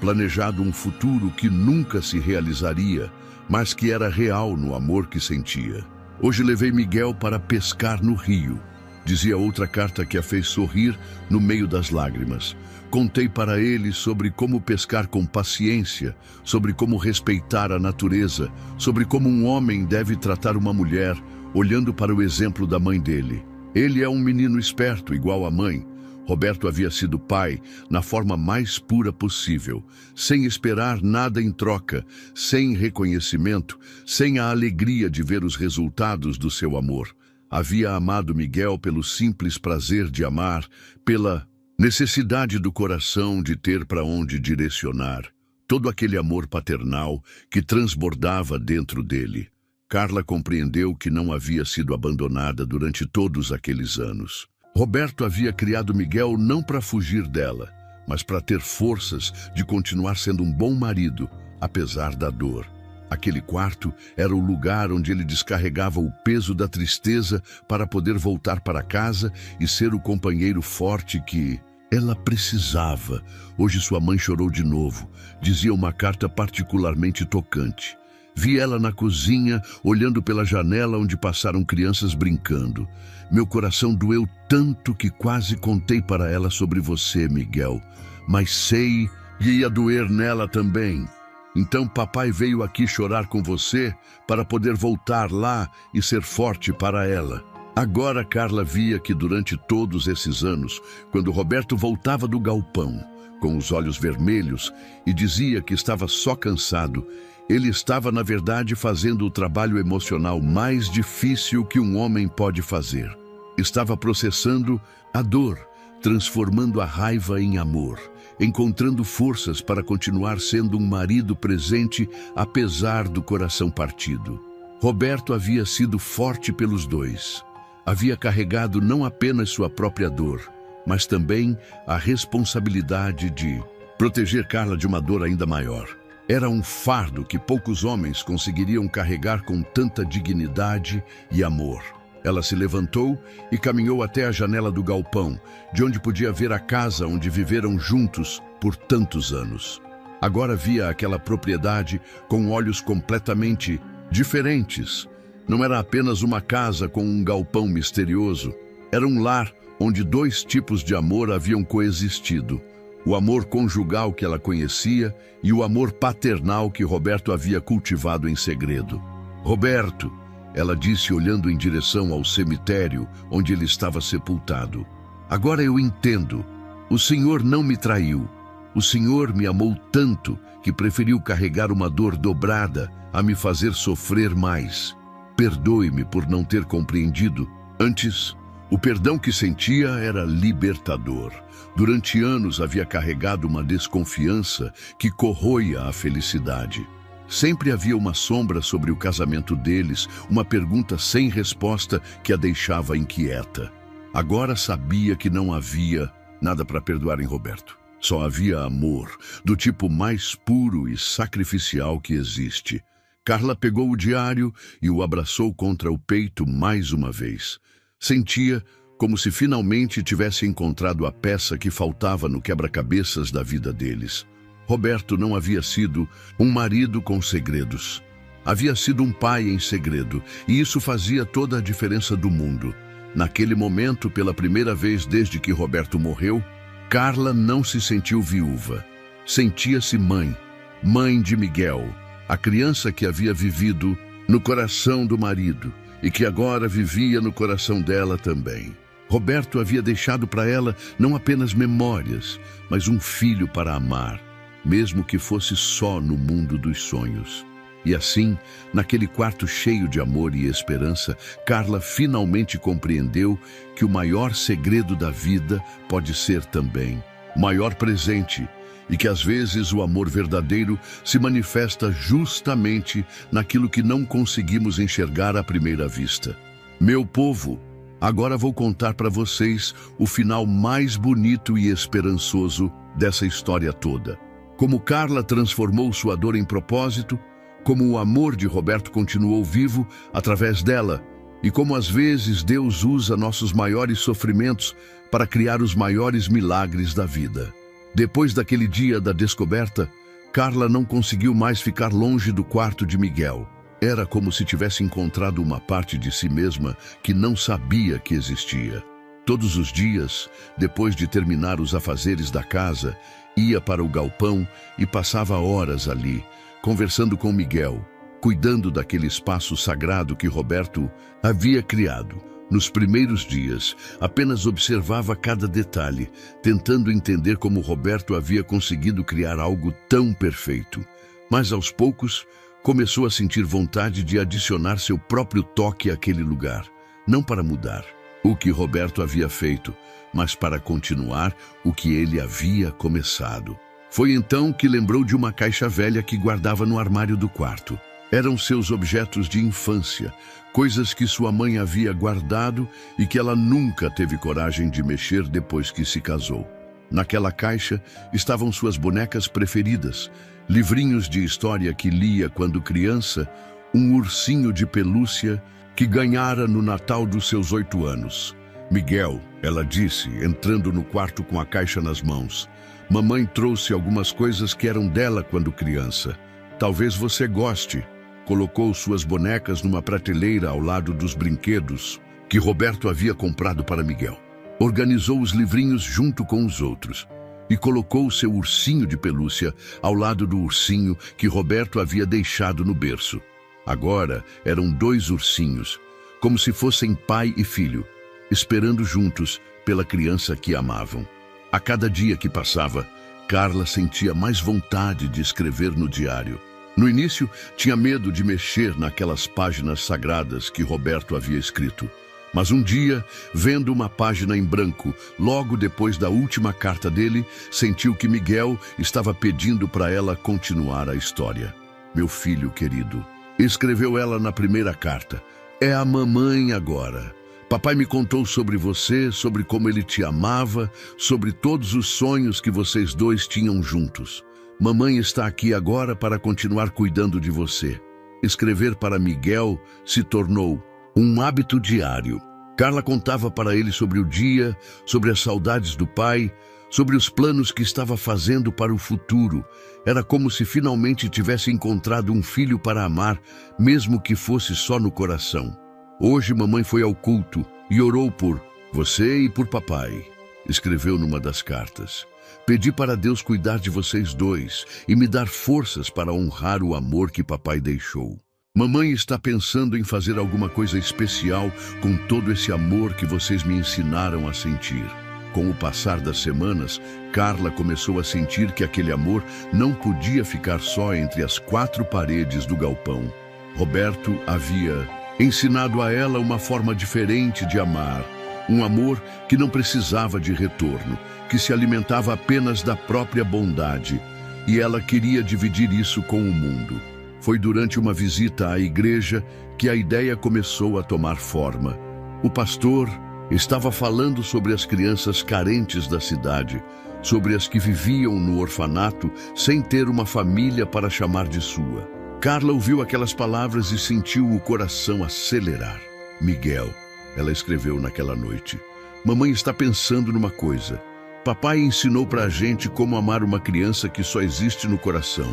planejado um futuro que nunca se realizaria, mas que era real no amor que sentia. Hoje levei Miguel para pescar no rio, dizia outra carta que a fez sorrir no meio das lágrimas. Contei para ele sobre como pescar com paciência, sobre como respeitar a natureza, sobre como um homem deve tratar uma mulher, olhando para o exemplo da mãe dele. Ele é um menino esperto, igual à mãe. Roberto havia sido pai na forma mais pura possível, sem esperar nada em troca, sem reconhecimento, sem a alegria de ver os resultados do seu amor. Havia amado Miguel pelo simples prazer de amar, pela necessidade do coração de ter para onde direcionar, todo aquele amor paternal que transbordava dentro dele. Carla compreendeu que não havia sido abandonada durante todos aqueles anos. Roberto havia criado Miguel não para fugir dela, mas para ter forças de continuar sendo um bom marido, apesar da dor. Aquele quarto era o lugar onde ele descarregava o peso da tristeza para poder voltar para casa e ser o companheiro forte que ela precisava. Hoje sua mãe chorou de novo, dizia uma carta particularmente tocante. Vi ela na cozinha, olhando pela janela onde passaram crianças brincando. Meu coração doeu tanto que quase contei para ela sobre você, Miguel. Mas sei que ia doer nela também. Então papai veio aqui chorar com você para poder voltar lá e ser forte para ela. Agora Carla via que durante todos esses anos, quando Roberto voltava do galpão, com os olhos vermelhos, e dizia que estava só cansado, ele estava, na verdade, fazendo o trabalho emocional mais difícil que um homem pode fazer. Estava processando a dor, transformando a raiva em amor, encontrando forças para continuar sendo um marido presente, apesar do coração partido. Roberto havia sido forte pelos dois. Havia carregado não apenas sua própria dor, mas também a responsabilidade de proteger Carla de uma dor ainda maior. Era um fardo que poucos homens conseguiriam carregar com tanta dignidade e amor. Ela se levantou e caminhou até a janela do galpão, de onde podia ver a casa onde viveram juntos por tantos anos. Agora via aquela propriedade com olhos completamente diferentes. Não era apenas uma casa com um galpão misterioso. Era um lar onde dois tipos de amor haviam coexistido. O amor conjugal que ela conhecia e o amor paternal que Roberto havia cultivado em segredo. Roberto, ela disse olhando em direção ao cemitério onde ele estava sepultado. Agora eu entendo. O Senhor não me traiu. O Senhor me amou tanto que preferiu carregar uma dor dobrada a me fazer sofrer mais. Perdoe-me por não ter compreendido. Antes, o perdão que sentia era libertador. Durante anos havia carregado uma desconfiança que corroía a felicidade. Sempre havia uma sombra sobre o casamento deles, uma pergunta sem resposta que a deixava inquieta. Agora sabia que não havia nada para perdoar em Roberto. Só havia amor, do tipo mais puro e sacrificial que existe. Carla pegou o diário e o abraçou contra o peito mais uma vez. Sentia como se finalmente tivesse encontrado a peça que faltava no quebra-cabeças da vida deles. Roberto não havia sido um marido com segredos. Havia sido um pai em segredo, e isso fazia toda a diferença do mundo. Naquele momento, pela primeira vez desde que Roberto morreu, Carla não se sentiu viúva. Sentia-se mãe, mãe de Miguel, a criança que havia vivido no coração do marido e que agora vivia no coração dela também. Roberto havia deixado para ela não apenas memórias, mas um filho para amar, mesmo que fosse só no mundo dos sonhos. E assim, naquele quarto cheio de amor e esperança, Carla finalmente compreendeu que o maior segredo da vida pode ser também o maior presente, e que às vezes o amor verdadeiro se manifesta justamente naquilo que não conseguimos enxergar à primeira vista. Meu povo, agora vou contar para vocês o final mais bonito e esperançoso dessa história toda. Como Carla transformou sua dor em propósito, como o amor de Roberto continuou vivo através dela, e como às vezes Deus usa nossos maiores sofrimentos para criar os maiores milagres da vida. Depois daquele dia da descoberta, Carla não conseguiu mais ficar longe do quarto de Miguel. Era como se tivesse encontrado uma parte de si mesma que não sabia que existia. Todos os dias, depois de terminar os afazeres da casa, ia para o galpão e passava horas ali, conversando com Miguel, cuidando daquele espaço sagrado que Roberto havia criado. Nos primeiros dias, apenas observava cada detalhe, tentando entender como Roberto havia conseguido criar algo tão perfeito. Mas aos poucos, começou a sentir vontade de adicionar seu próprio toque àquele lugar. não para mudar o que Roberto havia feito, mas para continuar o que ele havia começado. Foi então que lembrou de uma caixa velha que guardava no armário do quarto. Eram seus objetos de infância, coisas que sua mãe havia guardado e que ela nunca teve coragem de mexer depois que se casou. Naquela caixa estavam suas bonecas preferidas, livrinhos de história que lia quando criança, um ursinho de pelúcia que ganhara no Natal dos seus 8 anos. Miguel, ela disse, entrando no quarto com a caixa nas mãos. Mamãe trouxe algumas coisas que eram dela quando criança. Talvez você goste. Colocou suas bonecas numa prateleira ao lado dos brinquedos que Roberto havia comprado para Miguel. Organizou os livrinhos junto com os outros e colocou seu ursinho de pelúcia ao lado do ursinho que Roberto havia deixado no berço. Agora eram 2 ursinhos, como se fossem pai e filho, esperando juntos pela criança que amavam. A cada dia que passava, Carla sentia mais vontade de escrever no diário. No início, tinha medo de mexer naquelas páginas sagradas que Roberto havia escrito. Mas um dia, vendo uma página em branco, logo depois da última carta dele, sentiu que Miguel estava pedindo para ela continuar a história. Meu filho querido, escreveu ela na primeira carta, é a mamãe agora. Papai me contou sobre você, sobre como ele te amava, sobre todos os sonhos que vocês dois tinham juntos. Mamãe está aqui agora para continuar cuidando de você. Escrever para Miguel se tornou um hábito diário. Carla contava para ele sobre o dia, sobre as saudades do pai, sobre os planos que estava fazendo para o futuro. Era como se finalmente tivesse encontrado um filho para amar, mesmo que fosse só no coração. Hoje mamãe foi ao culto e orou por você e por papai. Escreveu numa das cartas. Pedi para Deus cuidar de vocês dois e me dar forças para honrar o amor que papai deixou. Mamãe está pensando em fazer alguma coisa especial com todo esse amor que vocês me ensinaram a sentir. Com o passar das semanas, Carla começou a sentir que aquele amor não podia ficar só entre as 4 paredes do galpão. Roberto havia ensinado a ela uma forma diferente de amar, um amor que não precisava de retorno, que se alimentava apenas da própria bondade, e ela queria dividir isso com o mundo. Foi durante uma visita à igreja que a ideia começou a tomar forma. O pastor estava falando sobre as crianças carentes da cidade, sobre as que viviam no orfanato sem ter uma família para chamar de sua. Carla ouviu aquelas palavras e sentiu o coração acelerar. Miguel, ela escreveu naquela noite, mamãe está pensando numa coisa. Papai ensinou para a gente como amar uma criança que só existe no coração.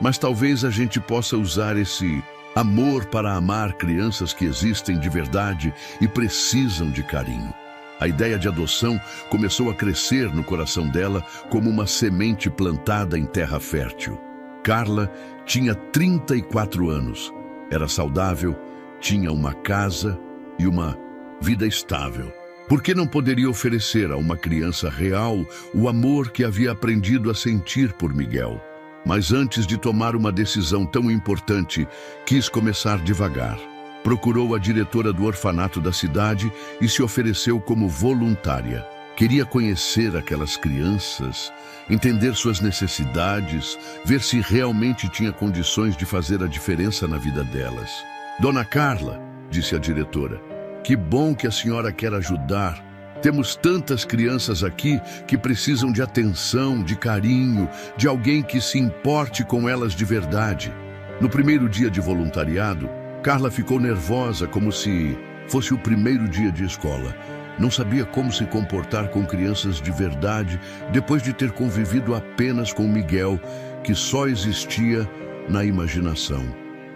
Mas talvez a gente possa usar esse amor para amar crianças que existem de verdade e precisam de carinho. A ideia de adoção começou a crescer no coração dela como uma semente plantada em terra fértil. Carla tinha 34 anos, era saudável, tinha uma casa e uma vida estável. Por que não poderia oferecer a uma criança real o amor que havia aprendido a sentir por Miguel? Mas antes de tomar uma decisão tão importante, quis começar devagar. Procurou a diretora do orfanato da cidade e se ofereceu como voluntária. Queria conhecer aquelas crianças, entender suas necessidades, ver se realmente tinha condições de fazer a diferença na vida delas. Dona Carla, disse a diretora, que bom que a senhora quer ajudar. Temos tantas crianças aqui que precisam de atenção, de carinho, de alguém que se importe com elas de verdade. No primeiro dia de voluntariado, Carla ficou nervosa como se fosse o primeiro dia de escola. Não sabia como se comportar com crianças de verdade depois de ter convivido apenas com Miguel, que só existia na imaginação.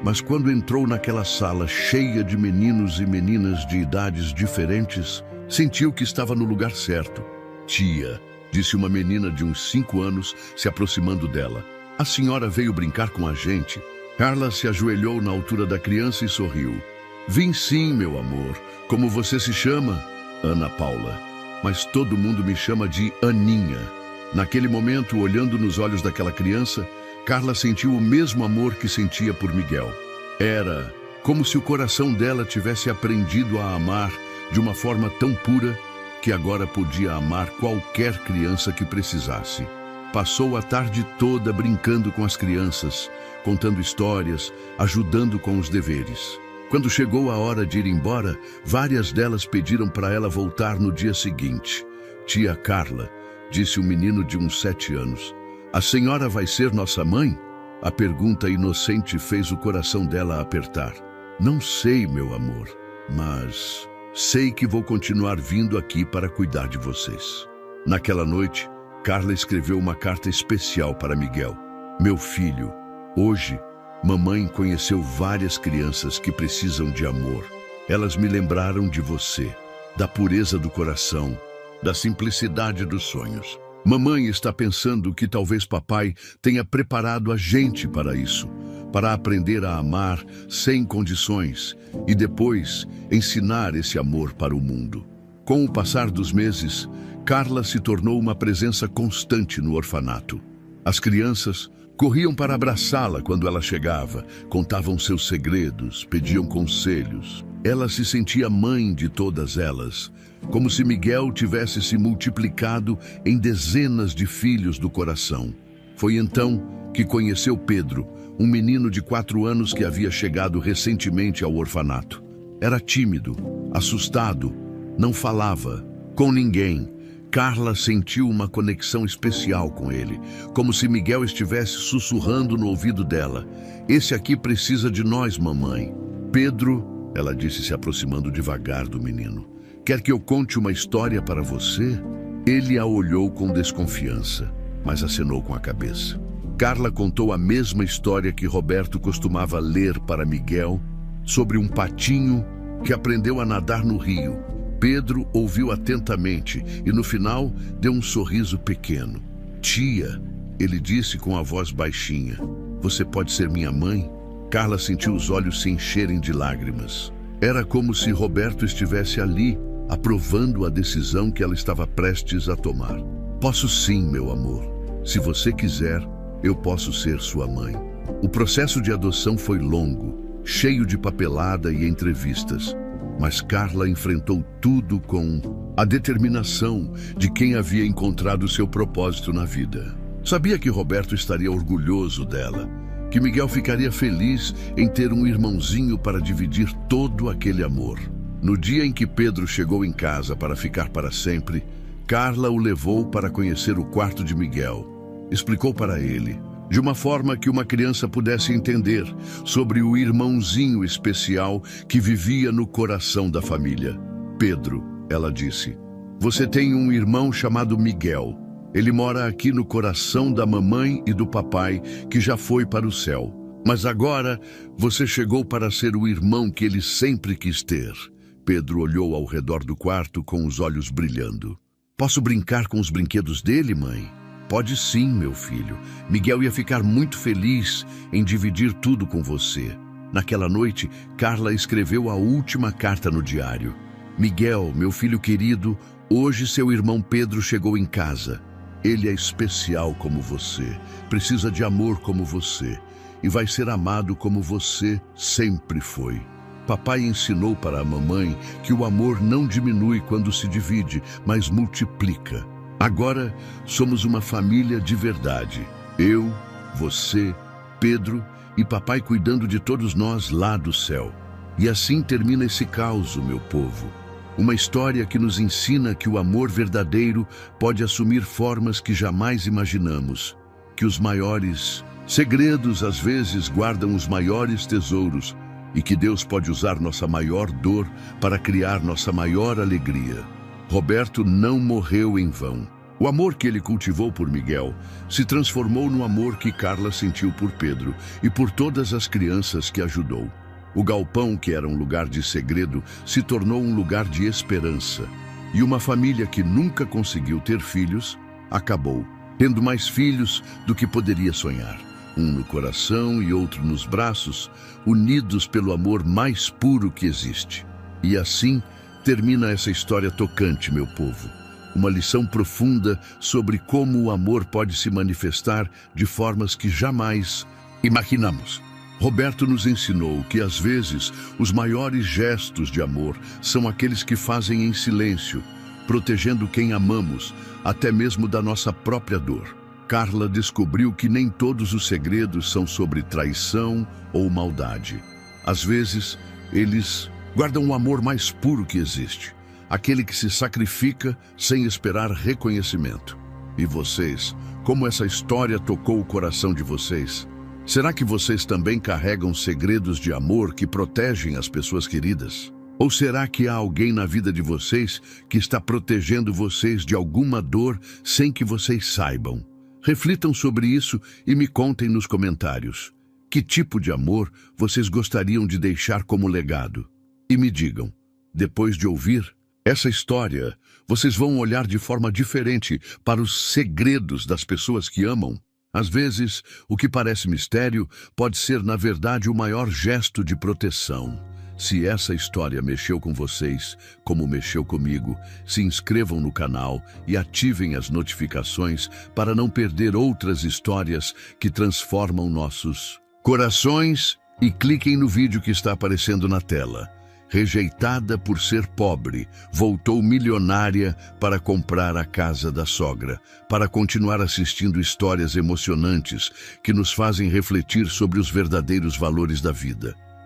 Mas quando entrou naquela sala cheia de meninos e meninas de idades diferentes, sentiu que estava no lugar certo. Tia, disse uma menina de uns 5 anos, se aproximando dela. A senhora veio brincar com a gente. Carla se ajoelhou na altura da criança e sorriu. Vim sim, meu amor. Como você se chama? Ana Paula. Mas todo mundo me chama de Aninha. Naquele momento, olhando nos olhos daquela criança, Carla sentiu o mesmo amor que sentia por Miguel. Era como se o coração dela tivesse aprendido a amar de uma forma tão pura que agora podia amar qualquer criança que precisasse. Passou a tarde toda brincando com as crianças, contando histórias, ajudando com os deveres. Quando chegou a hora de ir embora, várias delas pediram para ela voltar no dia seguinte. Tia Carla, disse um menino de uns 7 anos, "A senhora vai ser nossa mãe?" A pergunta inocente fez o coração dela apertar. "Não sei, meu amor, mas sei que vou continuar vindo aqui para cuidar de vocês." Naquela noite, Carla escreveu uma carta especial para Miguel. "Meu filho, hoje, mamãe conheceu várias crianças que precisam de amor. Elas me lembraram de você, da pureza do coração, da simplicidade dos sonhos. Mamãe está pensando que talvez papai tenha preparado a gente para isso, para aprender a amar sem condições e depois ensinar esse amor para o mundo." Com o passar dos meses, Carla se tornou uma presença constante no orfanato. As crianças corriam para abraçá-la quando ela chegava, contavam seus segredos, pediam conselhos. Ela se sentia mãe de todas elas, como se Miguel tivesse se multiplicado em dezenas de filhos do coração. Foi então que conheceu Pedro, um menino de 4 anos que havia chegado recentemente ao orfanato. Era tímido, assustado, não falava com ninguém. Carla sentiu uma conexão especial com ele, como se Miguel estivesse sussurrando no ouvido dela. "Esse aqui precisa de nós, mamãe." "Pedro," ela disse, se aproximando devagar do menino, "quer que eu conte uma história para você?" Ele a olhou com desconfiança, mas acenou com a cabeça. Carla contou a mesma história que Roberto costumava ler para Miguel, sobre um patinho que aprendeu a nadar no rio. Pedro ouviu atentamente e, no final, deu um sorriso pequeno. "Tia," ele disse com a voz baixinha, "você pode ser minha mãe?" Carla sentiu os olhos se encherem de lágrimas. Era como se Roberto estivesse ali, aprovando a decisão que ela estava prestes a tomar. "Posso sim, meu amor. Se você quiser, eu posso ser sua mãe." O processo de adoção foi longo, cheio de papelada e entrevistas. Mas Carla enfrentou tudo com a determinação de quem havia encontrado seu propósito na vida. Sabia que Roberto estaria orgulhoso dela, que Miguel ficaria feliz em ter um irmãozinho para dividir todo aquele amor. No dia em que Pedro chegou em casa para ficar para sempre, Carla o levou para conhecer o quarto de Miguel. Explicou para ele, de uma forma que uma criança pudesse entender, sobre o irmãozinho especial que vivia no coração da família. "Pedro," ela disse, "você tem um irmão chamado Miguel. Ele mora aqui no coração da mamãe e do papai, que já foi para o céu. Mas agora você chegou para ser o irmão que ele sempre quis ter." Pedro olhou ao redor do quarto com os olhos brilhando. "Posso brincar com os brinquedos dele, mãe?" "Pode sim, meu filho. Miguel ia ficar muito feliz em dividir tudo com você." Naquela noite, Carla escreveu a última carta no diário. "Miguel, meu filho querido, hoje seu irmão Pedro chegou em casa. Ele é especial como você, precisa de amor como você, e vai ser amado como você sempre foi. Papai ensinou para a mamãe que o amor não diminui quando se divide, mas multiplica. Agora somos uma família de verdade. Eu, você, Pedro e papai cuidando de todos nós lá do céu." E assim termina esse caos, meu povo. Uma história que nos ensina que o amor verdadeiro pode assumir formas que jamais imaginamos. Que os maiores segredos às vezes guardam os maiores tesouros e que Deus pode usar nossa maior dor para criar nossa maior alegria. Roberto não morreu em vão. O amor que ele cultivou por Miguel se transformou no amor que Carla sentiu por Pedro e por todas as crianças que ajudou. O galpão, que era um lugar de segredo, se tornou um lugar de esperança. E uma família que nunca conseguiu ter filhos, acabou tendo mais filhos do que poderia sonhar. Um no coração e outro nos braços, unidos pelo amor mais puro que existe. E assim termina essa história tocante, meu povo. Uma lição profunda sobre como o amor pode se manifestar de formas que jamais imaginamos. Roberto nos ensinou que, às vezes, os maiores gestos de amor são aqueles que fazem em silêncio, protegendo quem amamos, até mesmo da nossa própria dor. Carla descobriu que nem todos os segredos são sobre traição ou maldade. Às vezes, eles guardam o amor mais puro que existe, aquele que se sacrifica sem esperar reconhecimento. E vocês, como essa história tocou o coração de vocês? Será que vocês também carregam segredos de amor que protegem as pessoas queridas? Ou será que há alguém na vida de vocês que está protegendo vocês de alguma dor sem que vocês saibam? Reflitam sobre isso e me contem nos comentários. Que tipo de amor vocês gostariam de deixar como legado? E me digam, depois de ouvir essa história, vocês vão olhar de forma diferente para os segredos das pessoas que amam? Às vezes, o que parece mistério pode ser, na verdade, o maior gesto de proteção. Se essa história mexeu com vocês, como mexeu comigo, se inscrevam no canal e ativem as notificações para não perder outras histórias que transformam nossos corações, e cliquem no vídeo que está aparecendo na tela. Rejeitada por ser pobre, voltou milionária para comprar a casa da sogra, para continuar assistindo histórias emocionantes que nos fazem refletir sobre os verdadeiros valores da vida.